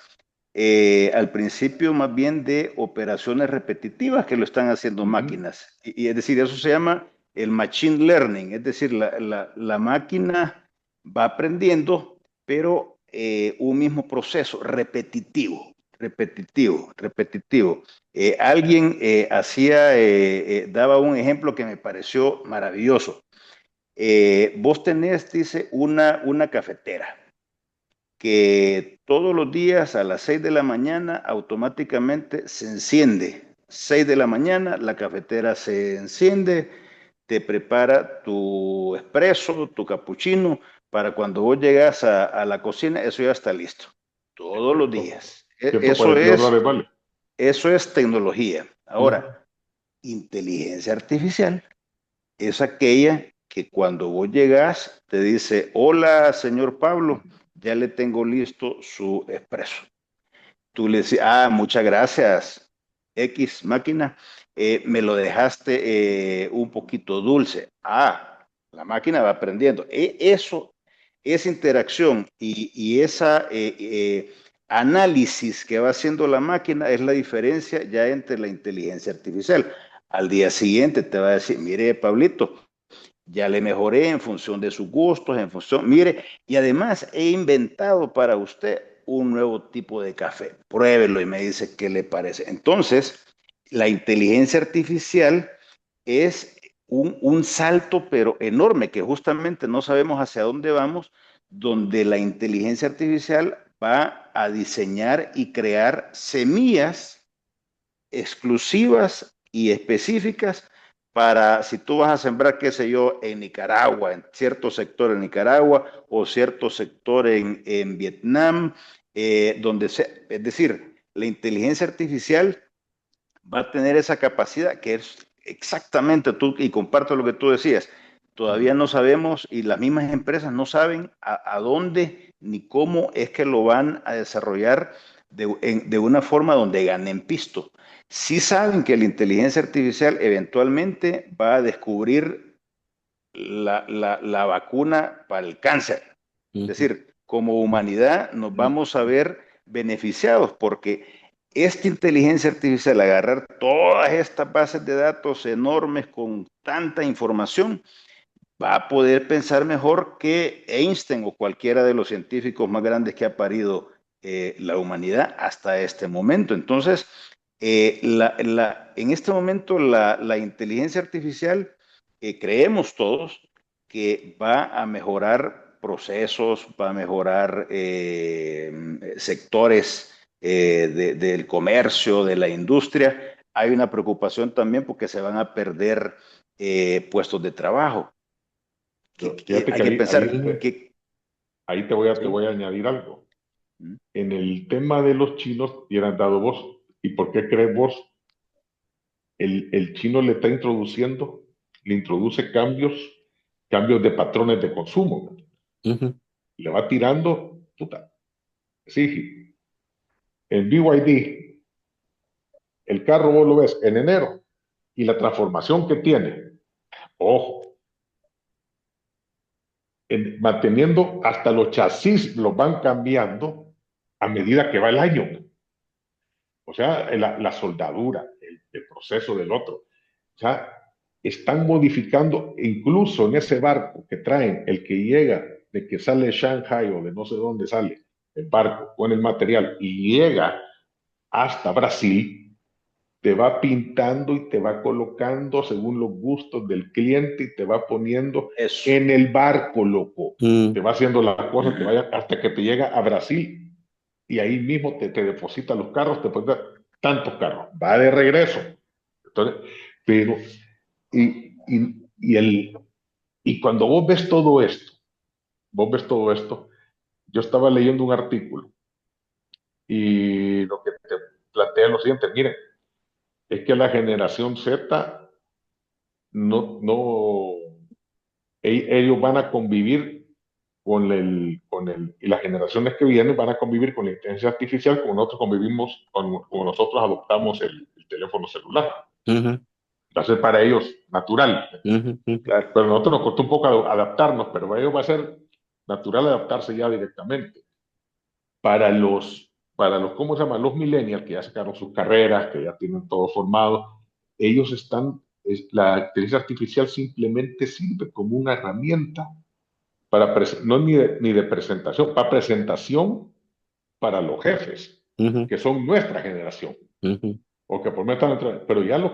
al principio más bien de operaciones repetitivas que lo están haciendo máquinas. Y es decir, eso se llama el machine learning, es decir, la máquina va aprendiendo, pero un mismo proceso repetitivo. Alguien daba un ejemplo que me pareció maravilloso. Vos tenés, dice, una cafetera que todos los días a las 6 de la mañana automáticamente se enciende. 6 de la mañana, la cafetera se enciende, te prepara tu espresso, tu cappuccino, para cuando vos llegas a la cocina, eso ya está listo. Todos los días. Eso es tecnología. Ahora, inteligencia artificial es aquella que cuando vos llegas te dice, hola, señor Pablo, ya le tengo listo su expreso. Tú le dices, muchas gracias, X máquina, me lo dejaste un poquito dulce. La máquina va aprendiendo. Esa interacción y esa análisis que va haciendo la máquina es la diferencia ya entre la inteligencia artificial. Al día siguiente te va a decir, mire, Pablito, ya le mejoré en función de sus gustos, mire, y además he inventado para usted un nuevo tipo de café. Pruébelo y me dice qué le parece. Entonces, la inteligencia artificial es un salto, pero enorme, que justamente no sabemos hacia dónde vamos, donde la inteligencia artificial va a diseñar y crear semillas exclusivas y específicas para si tú vas a sembrar, qué sé yo, en Nicaragua, en cierto sector en Nicaragua o cierto sector en Vietnam, donde sea. Es decir, la inteligencia artificial va a tener esa capacidad que es exactamente tú, y comparto lo que tú decías, todavía no sabemos y las mismas empresas no saben a dónde ni cómo es que lo van a desarrollar de una forma donde ganen pisto. Sí saben que la inteligencia artificial eventualmente va a descubrir la vacuna para el cáncer. Es decir, como humanidad nos vamos a ver beneficiados porque esta inteligencia artificial, agarrar todas estas bases de datos enormes con tanta información, va a poder pensar mejor que Einstein o cualquiera de los científicos más grandes que ha parido la humanidad hasta este momento. Entonces, en este momento la inteligencia artificial, creemos todos que va a mejorar procesos, va a mejorar sectores del comercio, de la industria. Hay una preocupación también porque se van a perder puestos de trabajo. Ahí te voy a añadir algo. En el tema de los chinos, hubieran dado vos. ¿Y por qué crees vos? El chino le introduce cambios de patrones de consumo. Le va tirando, puta. Sí, en BYD, el carro vos lo ves en enero y la transformación que tiene, ojo, manteniendo hasta los chasis, los van cambiando a medida que va el año. O sea, la soldadura, el proceso del otro. O sea, están modificando, incluso en ese barco que traen, el que llega, de que sale de Shanghai o de no sé dónde sale el barco con el material y llega hasta Brasil, te va pintando y te va colocando según los gustos del cliente y te va poniendo en el barco, loco. Te va haciendo la cosa, te vaya hasta que te llega a Brasil y ahí mismo te deposita los carros, te pone tantos carros, va de regreso. Entonces, pero, y cuando vos ves todo esto, yo estaba leyendo un artículo y lo que te plantea es lo siguiente, miren, es que la generación Z no, ellos van a convivir y las generaciones que vienen van a convivir con la inteligencia artificial como nosotros convivimos, como nosotros adoptamos el teléfono celular. Ujú, Va a ser para ellos natural. ujú, ujú. Claro. Pero a nosotros nos costó un poco adaptarnos, pero para ellos va a ser natural adaptarse ya directamente. ¿Cómo se llama? Los millennials que ya sacaron sus carreras, que ya tienen todo formado, ellos la inteligencia artificial simplemente sirve como una herramienta no ni de presentación, para presentación para los jefes, Ujú, que son nuestra generación, ujú, o que por pero ya los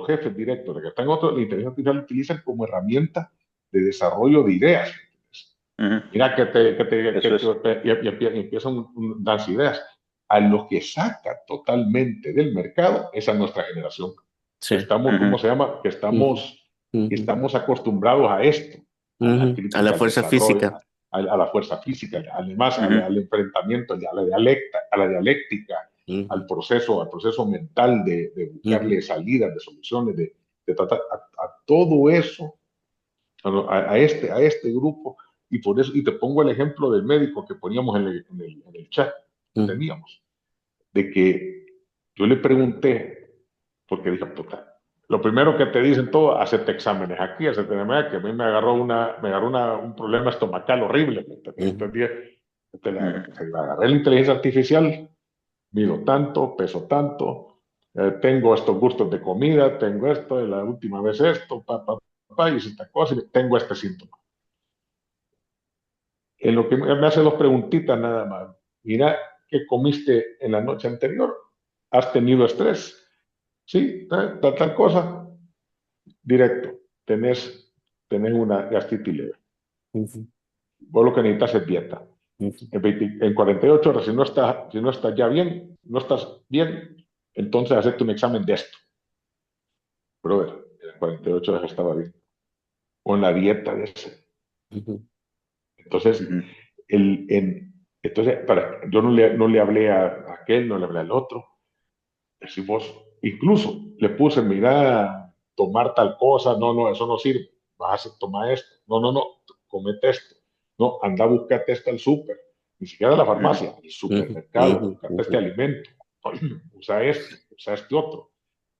jefes directos, que están en la inteligencia artificial la utilizan como herramienta de desarrollo de ideas. Mira y empiezan las ideas. A los que saca totalmente del mercado es a nuestra generación. sí. ¿Cómo se llama? Que Ujú, ujú, estamos acostumbrados a esto, a la ujú. A la crítica, al fuerza desarrollo, física. a la fuerza física, además al enfrentamiento, a la dialéctica, Ujú, al proceso mental de buscarle ujú, salidas, de soluciones, de tratar a todo eso, a este grupo, y por eso, y te pongo el ejemplo del médico que poníamos en el chat que ujú, teníamos, de que yo le pregunté, porque dije, puta, lo primero que te dicen todo, hacerte exámenes aquí, hacerte exámenes, que a mí me agarró un problema estomacal horrible. ujú, Agarré la inteligencia artificial, mido tanto, peso tanto, tengo estos gustos de comida, tengo esto, y la última vez esto, hice esta cosa, y tengo este síntoma. En lo que me hace dos preguntitas nada más. Mira, ¿qué comiste en la noche anterior? ¿Has tenido estrés? Sí, tal cosa. Directo. Tenés una gastritis leve. ujú, Vos lo que necesitas es dieta. ujú. En 48 horas, si no estás ya bien, no estás bien, entonces hacerte un examen de esto. Brother, en 48 horas estaba bien. Con la dieta de ese. Ujú, Entonces, entonces yo no le hablé a aquel, no le hablé al otro. Decimos, incluso le puse, mira, tomar tal cosa, no, eso no sirve. Vas a tomar esto. No, comete esto. No, anda, búscate esto al súper. Ni siquiera a la farmacia, al ujú, supermercado. ujú, Búscate este ujú, alimento. Usa esto, usa este otro.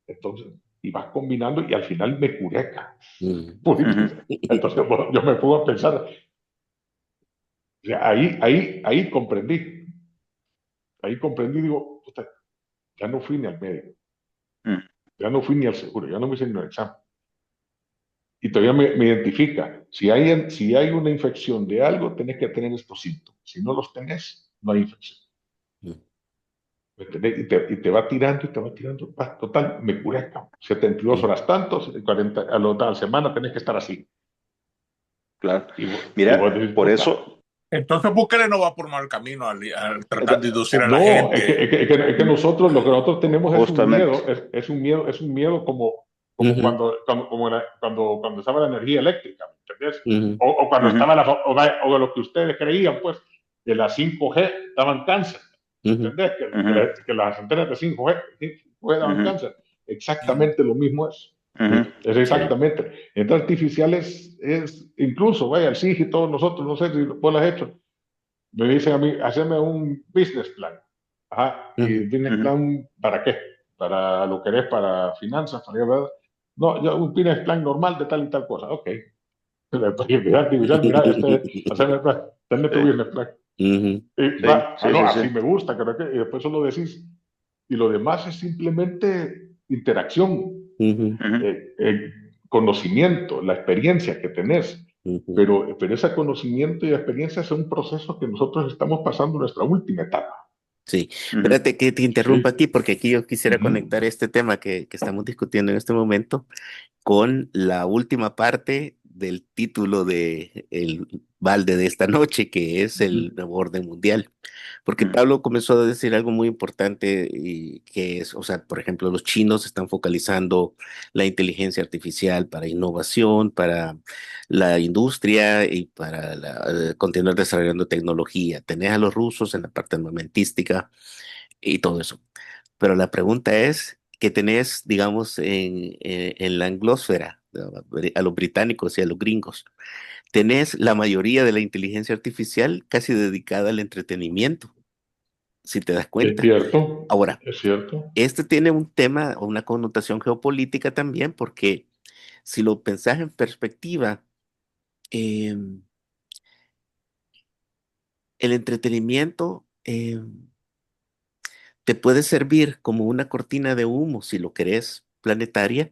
Entonces, y vas combinando y al final me curé acá. ujú. Entonces, bueno, yo me pongo a pensar, o sea, ahí comprendí. Ahí comprendí, digo, puta, ya no fui ni al médico, ya no fui ni al seguro, ya no me hice ni un examen. Y todavía me identifica. Si hay una infección de algo, tenés que tener estos síntomas. Si no los tenés, no hay infección. ¿Me entendés? Y te va tirando y te va tirando. Total, me curé acá. 72 horas tantos, 40, a la semana tenés que estar así. Claro. Y vos Mira, decís, por puta. eso, Entonces Bukele no va por mal camino al tratar de inducir a la No, gente. es que nosotros, lo que nosotros tenemos es un justamente, miedo, es un miedo como Ujú, cuando estaba la energía eléctrica, ¿me entendés? ujú, O cuando ujú, estaba o lo que ustedes creían, pues, que las 5G daban cáncer, ¿me ujú, entendés? ujú, Que las antenas de 5G daban ujú, cáncer. Exactamente lo mismo es. ujú. Es sí. exactamente. Entonces, artificial incluso, vaya, el SIG y todos nosotros, no sé si vos lo has hecho, me dicen a mí, haceme un business plan. Ajá, ¿y Ujú, business Ujú, plan para qué? ¿Para lo que eres para finanzas? ¿Verdad? No, yo un business plan normal de tal y tal cosa. Ok. La inteligencia artificial, mira, haceme tu sí, business plan. ujú, Y sí, va, sí, no, sí, sí. así me gusta, creo que, y después solo decís. Y lo demás es simplemente interacción, ujú, Ujú, conocimiento, la experiencia que tenés. ujú. Pero ese conocimiento y experiencia es un proceso que nosotros estamos pasando en nuestra última etapa. Sí, ujú. espérate que te interrumpa Sí. aquí porque aquí yo quisiera conectar Ujú. este tema que estamos discutiendo en este momento con la última parte del título de el balde de esta noche, que es el nuevo orden mundial. Porque Pablo comenzó a decir algo muy importante y que es, o sea, por ejemplo, los chinos están focalizando la inteligencia artificial para innovación, para la industria y para continuar desarrollando tecnología. Tenés a los rusos en la parte armamentística y todo eso. Pero la pregunta es, ¿qué tenés, digamos, en la anglósfera, a los británicos y a los gringos? Tenés la mayoría de la inteligencia artificial casi dedicada al entretenimiento, si te das Es cuenta. cierto, Ahora, es cierto. este tiene un tema o una connotación geopolítica también, porque si lo pensás en perspectiva, eh, el entretenimiento te puede servir como una cortina de humo, si lo querés, planetaria,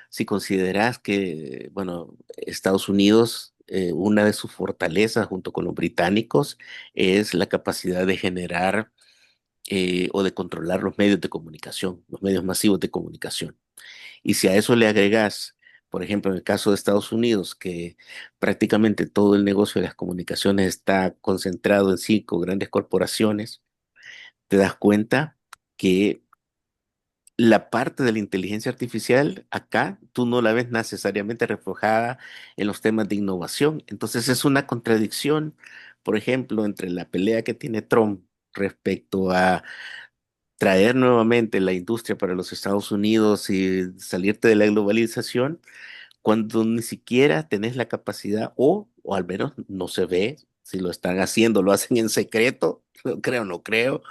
si consideras que, bueno, Estados Unidos, una de sus fortalezas junto con los británicos es la capacidad de generar o de controlar los medios de comunicación, los medios masivos de comunicación. Y si a eso le agregas, por ejemplo, en el caso de Estados Unidos, que prácticamente todo el negocio de las comunicaciones está concentrado en 5 grandes corporaciones, te das cuenta que la parte de la inteligencia artificial acá tú no la ves necesariamente reflejada en los temas de innovación. Entonces es una contradicción, por ejemplo, entre la pelea que tiene Trump respecto a traer nuevamente la industria para los Estados Unidos y salirte de la globalización, cuando ni siquiera tenés la capacidad, o al menos no se ve, si lo están haciendo, lo hacen en secreto, no creo, no creo,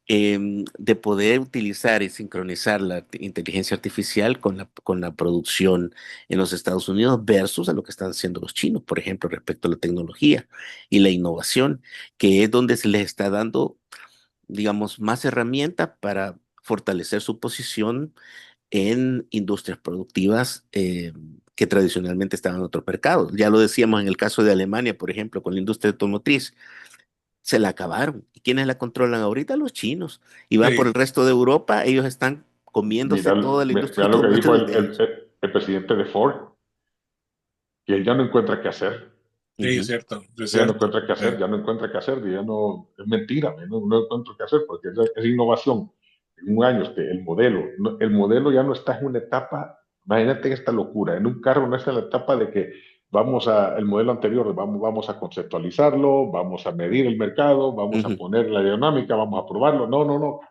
de poder utilizar y sincronizar la inteligencia artificial con la producción en los Estados Unidos versus a lo que están haciendo los chinos, por ejemplo, respecto a la tecnología y la innovación, que es donde se les está dando, digamos, más herramientas para fortalecer su posición en industrias productivas que tradicionalmente estaban en otros mercados. Ya lo decíamos en el caso de Alemania, por ejemplo, con la industria automotriz. Se la acabaron. ¿Y quiénes la controlan ahorita? Los chinos. Y van por el Sí, resto de Europa, ellos están comiéndose Mira, toda la industria mira lo que dijo automotriz desde ellos. el presidente de Ford, que él ya no encuentra qué hacer. sí, Ujú, es Ya no cierto. encuentra qué hacer, ya no encuentra qué hacer, ya no, es mentira, no encuentro qué hacer, porque es innovación. En un año, el modelo ya no está en una etapa, imagínate esta locura, en un carro no está en la etapa de que el modelo anterior, vamos a conceptualizarlo, vamos a medir el mercado, vamos a ujú, poner la dinámica, vamos a probarlo. No, no, no.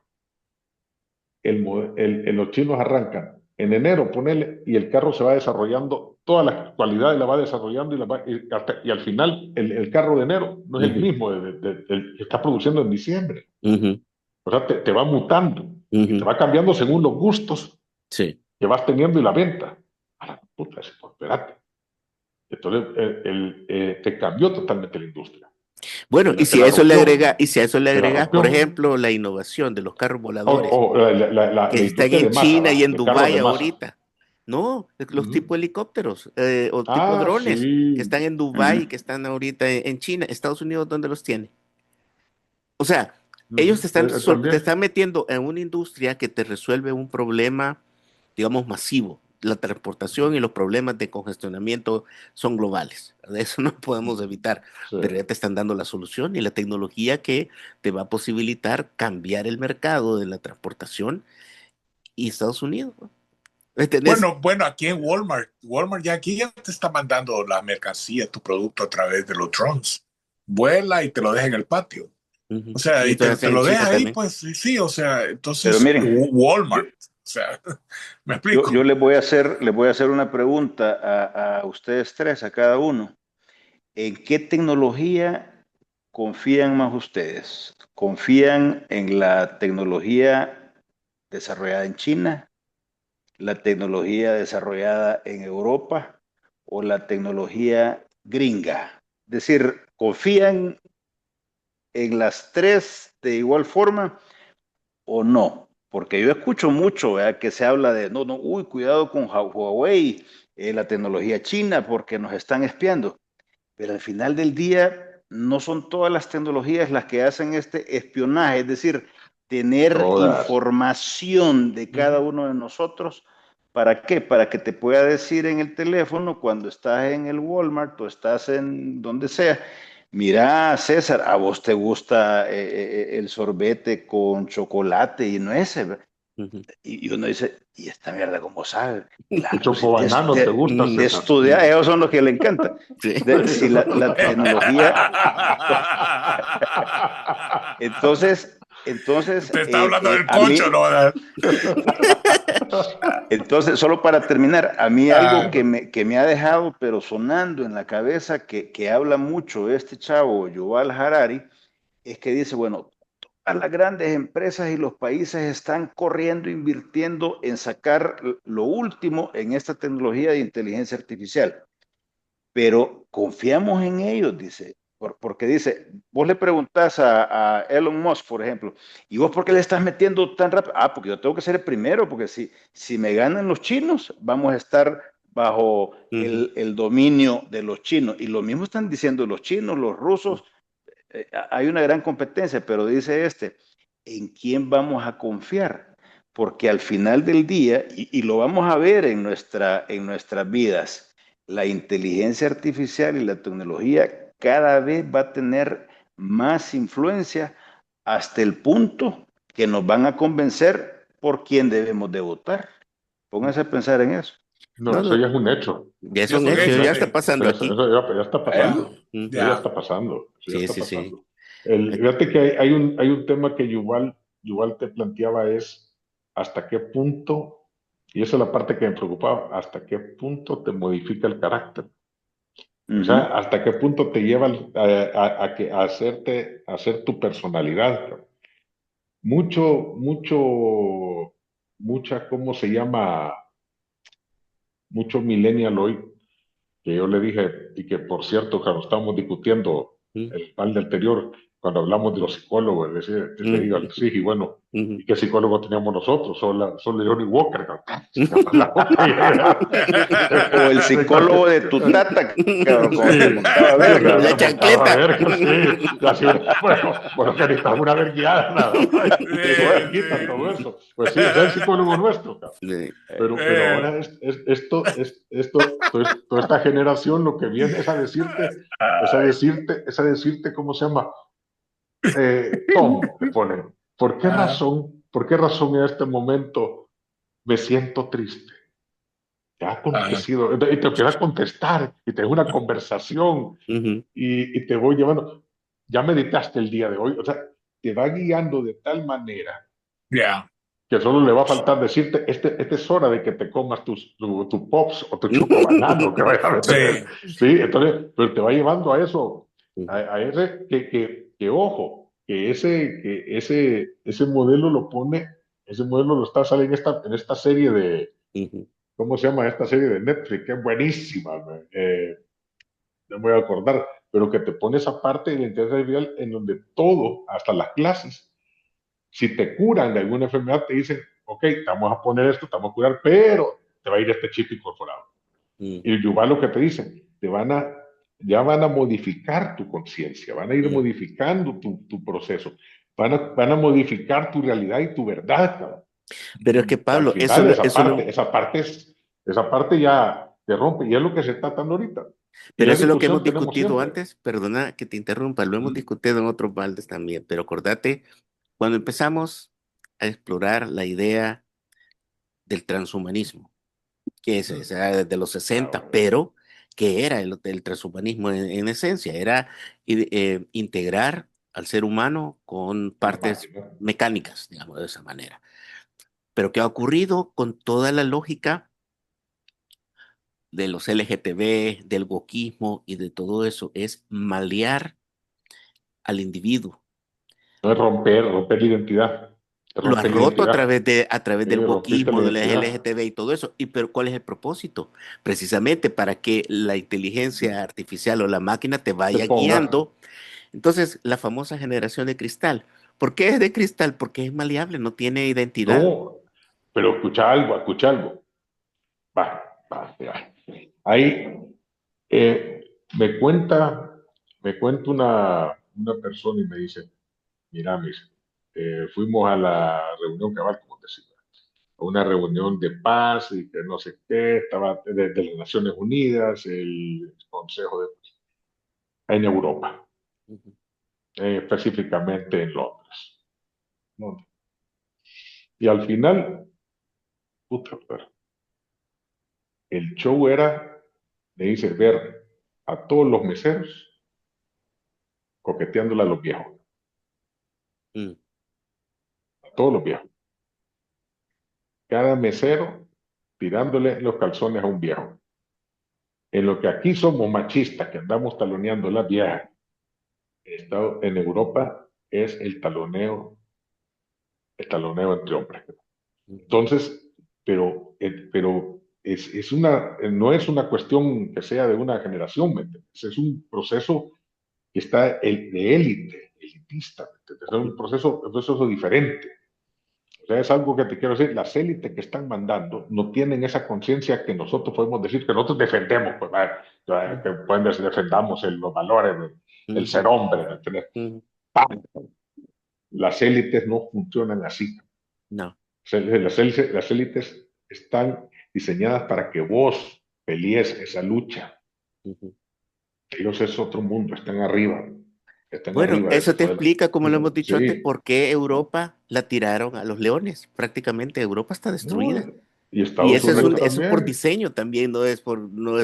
Los chinos arrancan en enero, ponele, y el carro se va desarrollando, todas las cualidades la va desarrollando y al final el carro de enero no es el ujú, mismo del que está produciendo en diciembre. ujú, O sea, te va mutando y te ujú. va cambiando según los gustos Sí. que vas teniendo y la venta. A la puta, espérate. Entonces, te cambió totalmente la industria. Bueno, Te la rompió, y si a eso le te la agregas, por rompió. ejemplo, la innovación de los carros O, voladores, o que la están industria en de masa, China y va, en de carros Dubái de masa. ahorita. No, los Ujú. tipos helicópteros o tipo Ah, drones que sí. están en Dubái y que están ahorita en China. Estados Unidos, ¿dónde los tiene? O sea, ellos Ujú. te También. están metiendo en una industria que te resuelve un problema, digamos, masivo. La transportación y los problemas de congestionamiento son globales. De eso no podemos evitar, Sí. pero ya te están dando la solución y la tecnología que te va a posibilitar cambiar el mercado de la transportación y Estados Unidos, ¿no? ¿Entendés? Bueno, aquí en Walmart ya aquí ya te está mandando la mercancía, tu producto a través de los drones. Vuela y te lo deja en el patio. O Ujú. sea, Y y eso te hacen en lo deja China ahí, también. pues sí, sí, o sea, Pero entonces miren, yo, Walmart, o sea, me yo explico. les voy a hacer una pregunta a ustedes tres, a cada uno. ¿En qué tecnología confían más ustedes? ¿Confían en la tecnología desarrollada en China, la tecnología desarrollada en Europa o la tecnología gringa? Es decir, ¿confían en las tres de igual forma o no? Porque yo escucho mucho, ¿verdad?, que se habla de, no, no, uy, cuidado con Huawei, la tecnología china, porque nos están espiando. Pero al final del día, no son todas las tecnologías las que hacen este espionaje, es decir, tener Todas. información de cada Ujú. uno de nosotros ¿Para qué? Para que te pueda decir en el teléfono cuando estás en el Walmart o estás en donde sea, mira, César, a vos te gusta el sorbete con chocolate y nueces, ¿verdad? Y uno dice, ¿y esta mierda cómo sabe? El Claro, si choco banano te gusta, te César. estudia, esos son los que le encanta. Sí. Si la tecnología... Entonces, Te está hablando del a mí, poncho, ¿no? entonces, solo para terminar, a mí algo Ah, que me ha dejado, pero sonando en la cabeza, que habla mucho este chavo, Yuval Harari, es que dice, bueno, todas las grandes empresas y los países están corriendo, invirtiendo en sacar lo último en esta tecnología de inteligencia artificial, pero confiamos en ellos, dice, porque dice, vos le preguntás a Elon Musk, por ejemplo, ¿y vos por qué le estás metiendo tan rápido? Ah, porque yo tengo que ser el primero, porque si me ganan los chinos, vamos a estar bajo el dominio de los chinos. Y lo mismo están diciendo los chinos, los rusos, hay una gran competencia, pero dice ¿en quién vamos a confiar? Porque al final del día, y lo vamos a ver en nuestras vidas, la inteligencia artificial y la tecnología cada vez va a tener más influencia hasta el punto que nos van a convencer por quién debemos de votar. Pónganse a pensar en eso. No, No, eso no, ya es un hecho. ya es ya es un un hecho, hecho, ya sí. está pasando Eso, aquí. ya está Ya, pasando. Eso ya ya. está pasando. Eso ya Sí, está sí, sí. pasando. Fíjate que hay un tema que Yuval te planteaba es hasta qué punto, y esa es la parte que me preocupaba, hasta qué punto te modifica el carácter. O sea, hasta qué punto te lleva a hacer tu personalidad. Mucha, ¿cómo se llama? Mucho millennial hoy, que yo le dije, y que por cierto, cuando estábamos discutiendo el mal de anterior, cuando hablamos de los psicólogos, le digo, sí, y bueno, ¿y qué psicólogo teníamos nosotros? Solo Johnny Walker. O el psicólogo de tu tata, cabrón, Sí, como te montaba verga. La te montaba chancleta. verga, sí. Y así, bueno, que necesitamos una verguiada, nada más. Y no quita todo eso. Pues sí, es el psicólogo nuestro, cabrón. Sí. Pero ahora toda esta generación lo que viene es a decirte, ¿cómo se llama? Tom, te ponen. ¿Por qué razón en este momento me siento triste? ¿Qué ha acontecido? Y te quiero contestar, y tengo una conversación, y te voy llevando. Ya meditaste el día de hoy, o sea, te va guiando de tal manera Ya. que solo le va a faltar decirte, esta es hora de que te comas tu pops o tu chocobanano que vaya a meter. Sí, entonces, pero te va llevando a eso, a ese ojo, que ese modelo sale en esta serie de, ¿cómo se llama? Esta serie de Netflix, que es buenísima, no me voy a acordar, pero que te pone esa parte de la inteligencia artificial en donde todo, hasta las clases, si te curan de alguna enfermedad, te dicen, ok, te vamos a poner esto, te vamos a curar, pero te va a ir este chip incorporado. Y Yuval lo que te dicen, ya van a modificar tu conciencia, van a ir modificando tu proceso, van a modificar tu realidad y tu verdad, cabrón. Pero es que, Al Pablo, final, esa parte ya te rompe, y es lo que se está tratando ahorita. Y pero la eso es lo que discusión hemos tenemos discutido siempre. antes, perdona que te interrumpa, lo hemos discutido en otros baldes también, pero acordate, cuando empezamos a explorar la idea del transhumanismo, que es esa desde los 60, pero que era el transhumanismo en esencia, era integrar al ser humano con Una partes máquina. mecánicas, digamos de esa manera. Pero ¿qué ha ocurrido con toda la lógica de los LGTB, del wokismo y de todo eso? Es malear al individuo. No es romper la identidad. Es Lo ha romper la roto identidad. a través Sí, del rompiste wokismo, la de las identidad. LGTB y todo eso. Pero ¿cuál es el propósito? Precisamente para que la inteligencia artificial o la máquina te Te vaya ponga. guiando. Entonces, la famosa generación de cristal. ¿Por qué es de cristal? Porque es maleable, no tiene identidad. No, pero escucha algo, escucha algo. Va. Ahí me cuenta, una persona y me dice, mira, fuimos a la reunión cabal, como decía. a una reunión de paz y que no sé qué, estaba de las Naciones Unidas, el Consejo en Europa, específicamente en Londres. ¿No? Y al final, puta, el show era, me dice, ver a todos los meseros coqueteándole a los viejos, a todos los viejos. Cada mesero tirándole los calzones a un viejo. En lo que aquí somos machistas, que andamos taloneando a las viejas, en Europa es el taloneo entre hombres. Entonces, pero no es una cuestión que sea de una generación, ¿me entiendes? Es un proceso que está de élite, elitista, ¿me entiendes? Es un proceso diferente. O sea, es algo que te quiero decir, las élites que están mandando no tienen esa conciencia que nosotros podemos decir, que nosotros defendemos, pues, que pueden decir, defendamos los valores, el ser hombre, ¿me entiendes? Las élites no funcionan así. No. Las élites están diseñadas para que vos pelees esa lucha. Ellos es otro mundo, están arriba. Bueno, eso te explica, como lo hemos dicho antes, Sí. por qué Europa la tiraron a los leones. Prácticamente Europa está destruida. No, y Y eso Unidos es por diseño también, no es por o sea, no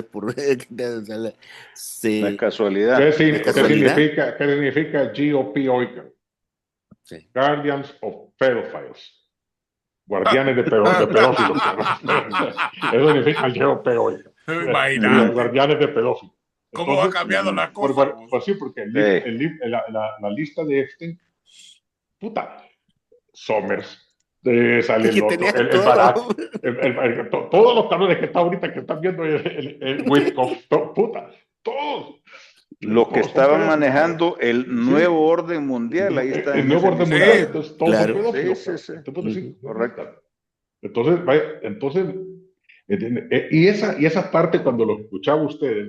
es casualidad. ¿Qué significa GOP hoy? Sí. Guardians of Pedophiles. Guardianes de pedófilos. Eso significa el GOP hoy. Guardianes de pedófilos. ¿Cómo va cambiando la cosa? Pues sí, porque la lista de Epstein, puta, Somers, sale el otro, Barack, todos los cabrones que están ahorita, que están viendo el Witkoff, puta, todos. Los que estaban manejando el nuevo orden mundial, ahí está. El nuevo orden mundial, entonces todos son pedófilos. Sí. Correcto. Entonces, y esa parte cuando lo escuchaba ustedes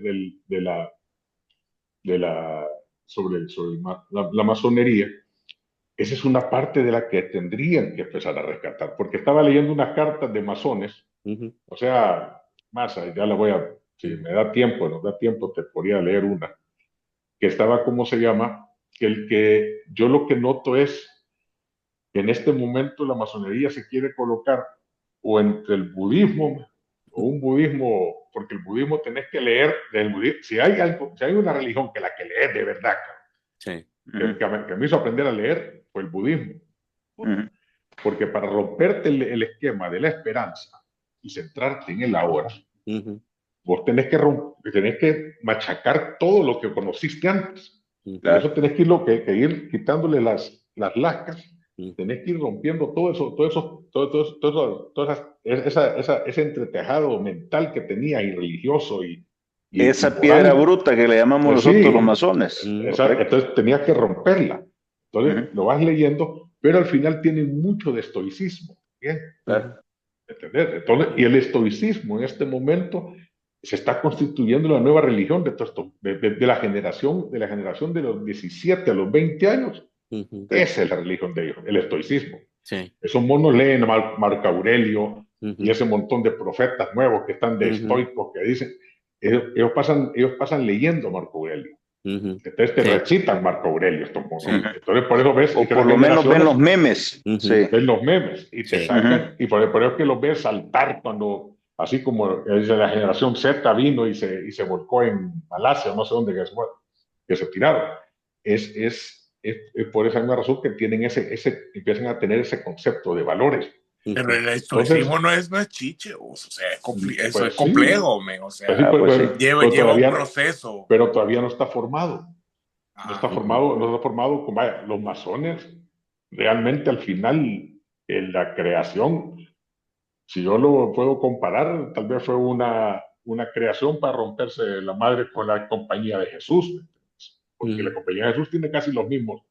sobre la masonería, esa es una parte de la que tendrían que empezar a rescatar, porque estaba leyendo unas cartas de masones, o sea, ya la voy a, si me da tiempo, nos da tiempo, te podría leer una, que estaba, ¿cómo se llama? Que yo lo que noto es que en este momento la masonería se quiere colocar o entre el budismo o un budismo, porque el budismo tenés que leer del budismo, si hay una religión que la que lees de verdad, sí. que me hizo aprender a leer, fue el budismo. Porque para romperte el esquema de la esperanza y centrarte en el ahora, vos tenés que machacar todo lo que conociste antes. Por eso tenés que ir quitándole las lascas, tenés que ir rompiendo ese entretejado mental que tenía y religioso y esa piedra bruta que le llamamos nosotros los masones. Entonces tenías que romperla. Entonces lo vas leyendo, pero al final tiene mucho de estoicismo. ¿Bien? ¿Entendés? Entonces, y el estoicismo en este momento se está constituyendo la nueva religión de la generación de los 17 a los 20 años. Esa es la religión de ellos, el estoicismo. Sí. Esos monos leen a Marco Aurelio y ese montón de profetas nuevos que están de estoicos que dicen, ellos pasan leyendo a Marco Aurelio. Entonces te recitan Marco Aurelio estos monos. Entonces por eso ves, o por lo menos ven los memes. Ven los memes y te sacan, y por eso es que los ves saltar cuando, así como la generación Z vino y se volcó en Malasia, no sé dónde que se tiraron. Es por esa misma razón que tienen empiezan a tener ese concepto de valores. Pero el estoicismo no es chiche, o sea, eso es complejo, o sea, lleva un proceso. Pero todavía no está formado. No está formado como los masones. Realmente al final, en la creación, si yo lo puedo comparar, tal vez fue una creación para romperse la madre con la Compañía de Jesús. Porque la Compañía de Jesús tiene casi los mismos,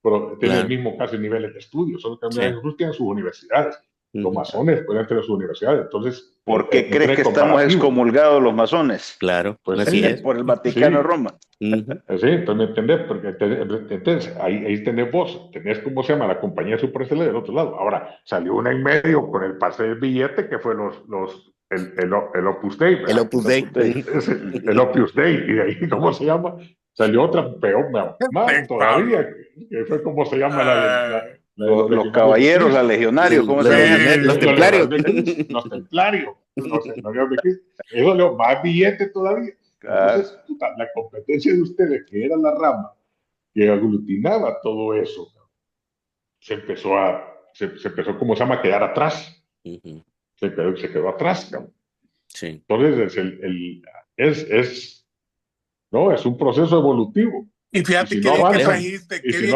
pero tiene el mismo casi niveles de estudio, solo que la Compañía de Jesús tiene sus universidades. Los masones pueden tener sus universidades. Entonces, ¿por qué crees que estamos excomulgados los masones? Claro, pues así es. Por el Vaticano de Roma. Sí, entonces me entendés, porque entonces ahí tenés vos, tenés, ¿cómo se llama? La compañía de superestela del otro lado. Ahora, salió una en medio con el pase del billete, que fue el Opus Dei, ¿verdad? El Opus Dei. El Opus Dei, y de ahí, ¿cómo se llama? Salió otra peor, más todavía, que fue como se llama los caballeros, los legionarios, ¿cómo se llama? Los templarios. Los templarios, los legionarios de Cristo. Eso le más billete todavía. Entonces, la competencia de ustedes, que era la rama que aglutinaba todo eso, se empezó, ¿cómo se llama?, a quedar atrás. Se quedó atrás, cabrón. Sí. Entonces, es un proceso evolutivo. Y fíjate si que no bien avanzan, que trajiste, y si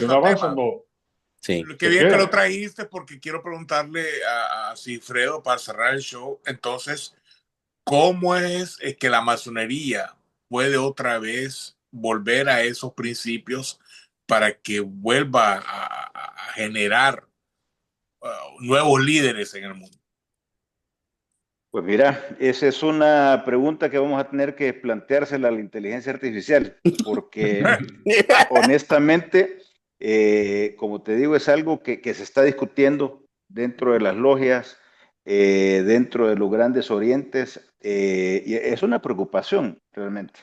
no avanzan, no. Sí. Qué bien que lo trajiste, porque quiero preguntarle a Sigfredo para cerrar el show. Entonces, ¿cómo es que la masonería puede otra vez volver a esos principios para que vuelva a generar nuevos líderes en el mundo? Pues mira, esa es una pregunta que vamos a tener que planteársela a la inteligencia artificial, porque honestamente, como te digo, es algo que se está discutiendo dentro de las logias, dentro de los grandes orientes, y es una preocupación realmente.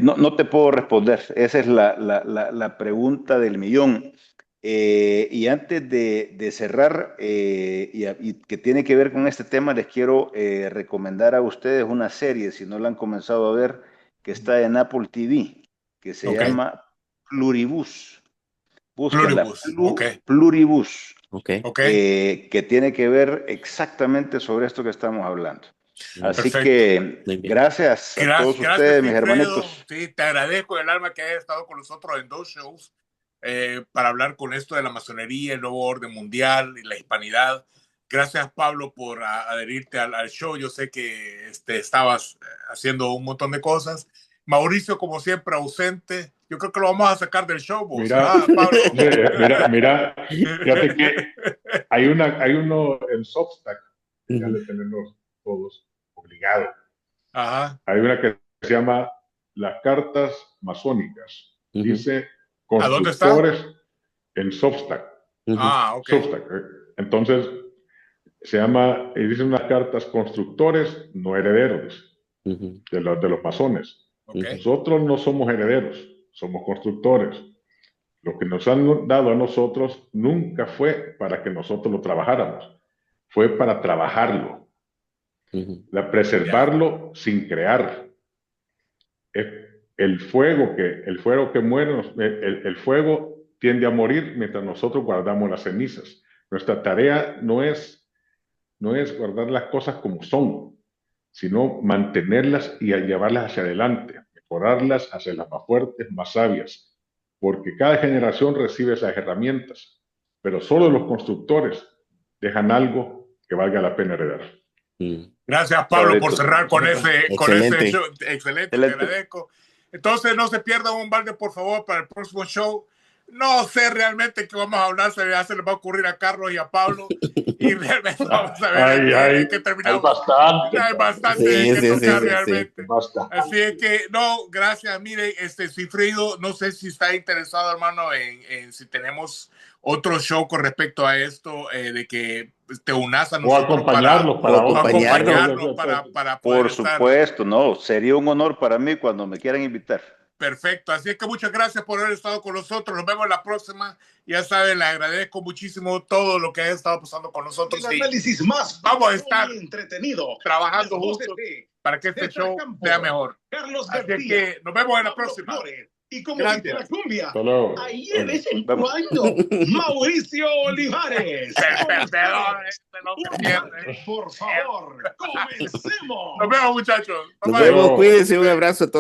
No te puedo responder, esa es la pregunta del millón. Y antes de cerrar, y que tiene que ver con este tema, les quiero recomendar a ustedes una serie, si no la han comenzado a ver, que está en Apple TV, que se llama Pluribus. Búsquenla, Pluribus. Que tiene que ver exactamente sobre esto que estamos hablando. Así que gracias a todos ustedes, mis hermanitos. Sí, te agradezco el alma que hayas estado con nosotros en 2 shows para hablar con esto de la masonería, el nuevo orden mundial y la hispanidad. Gracias, Pablo, por adherirte al show. Yo sé que estabas haciendo un montón de cosas. Mauricio, como siempre, ausente. Yo creo que lo vamos a sacar del show, vos. Pablo. Mira, fíjate que hay uno en Substack, ya le tenemos todos obligado. Hay una que se llama Las Cartas Masónicas. Dice constructores en Substack. Substack. Entonces, se llama, y dice unas cartas constructores, no herederos, de los masones. Nosotros no somos herederos, somos constructores. Lo que nos han dado a nosotros nunca fue para que nosotros lo trabajáramos, fue para trabajarlo, preservarlo sin crear. El fuego que muere, el fuego tiende a morir mientras nosotros guardamos las cenizas. Nuestra tarea no es guardar las cosas como son, sino mantenerlas y llevarlas hacia adelante, mejorarlas, hacerlas más fuertes, más sabias, porque cada generación recibe esas herramientas, pero solo los constructores dejan algo que valga la pena heredar. Gracias, Pablo, por cerrar con ese show. Excelente, te agradezco. Entonces, no se pierdan un balde, por favor, para el próximo show. No sé realmente qué vamos a hablar, se le va a ocurrir a Carlos y a Pablo, y realmente vamos a ver qué terminamos. Hay bastante que tocar realmente. Así es que, no, gracias. Mire, Sigfrido, no sé si está interesado, hermano, en si tenemos otro show con respecto a esto, de que te unas a nosotros. O acompañarlos para por supuesto, no, sería un honor para mí cuando me quieran invitar. Perfecto, así es que muchas gracias por haber estado con nosotros. Nos vemos la próxima. Ya saben, le agradezco muchísimo todo lo que ha estado pasando con nosotros. El análisis más vamos a estar entretenido, trabajando juntos para que este show sea mejor. Carlos García, así que nos vemos en la próxima. Flores. Y como dice la cumbia, ahí de vez en Vamos. cuando, Mauricio Olivares. Por favor, comencemos. Nos vemos, muchachos. Nos vemos, cuídense, un abrazo a todos.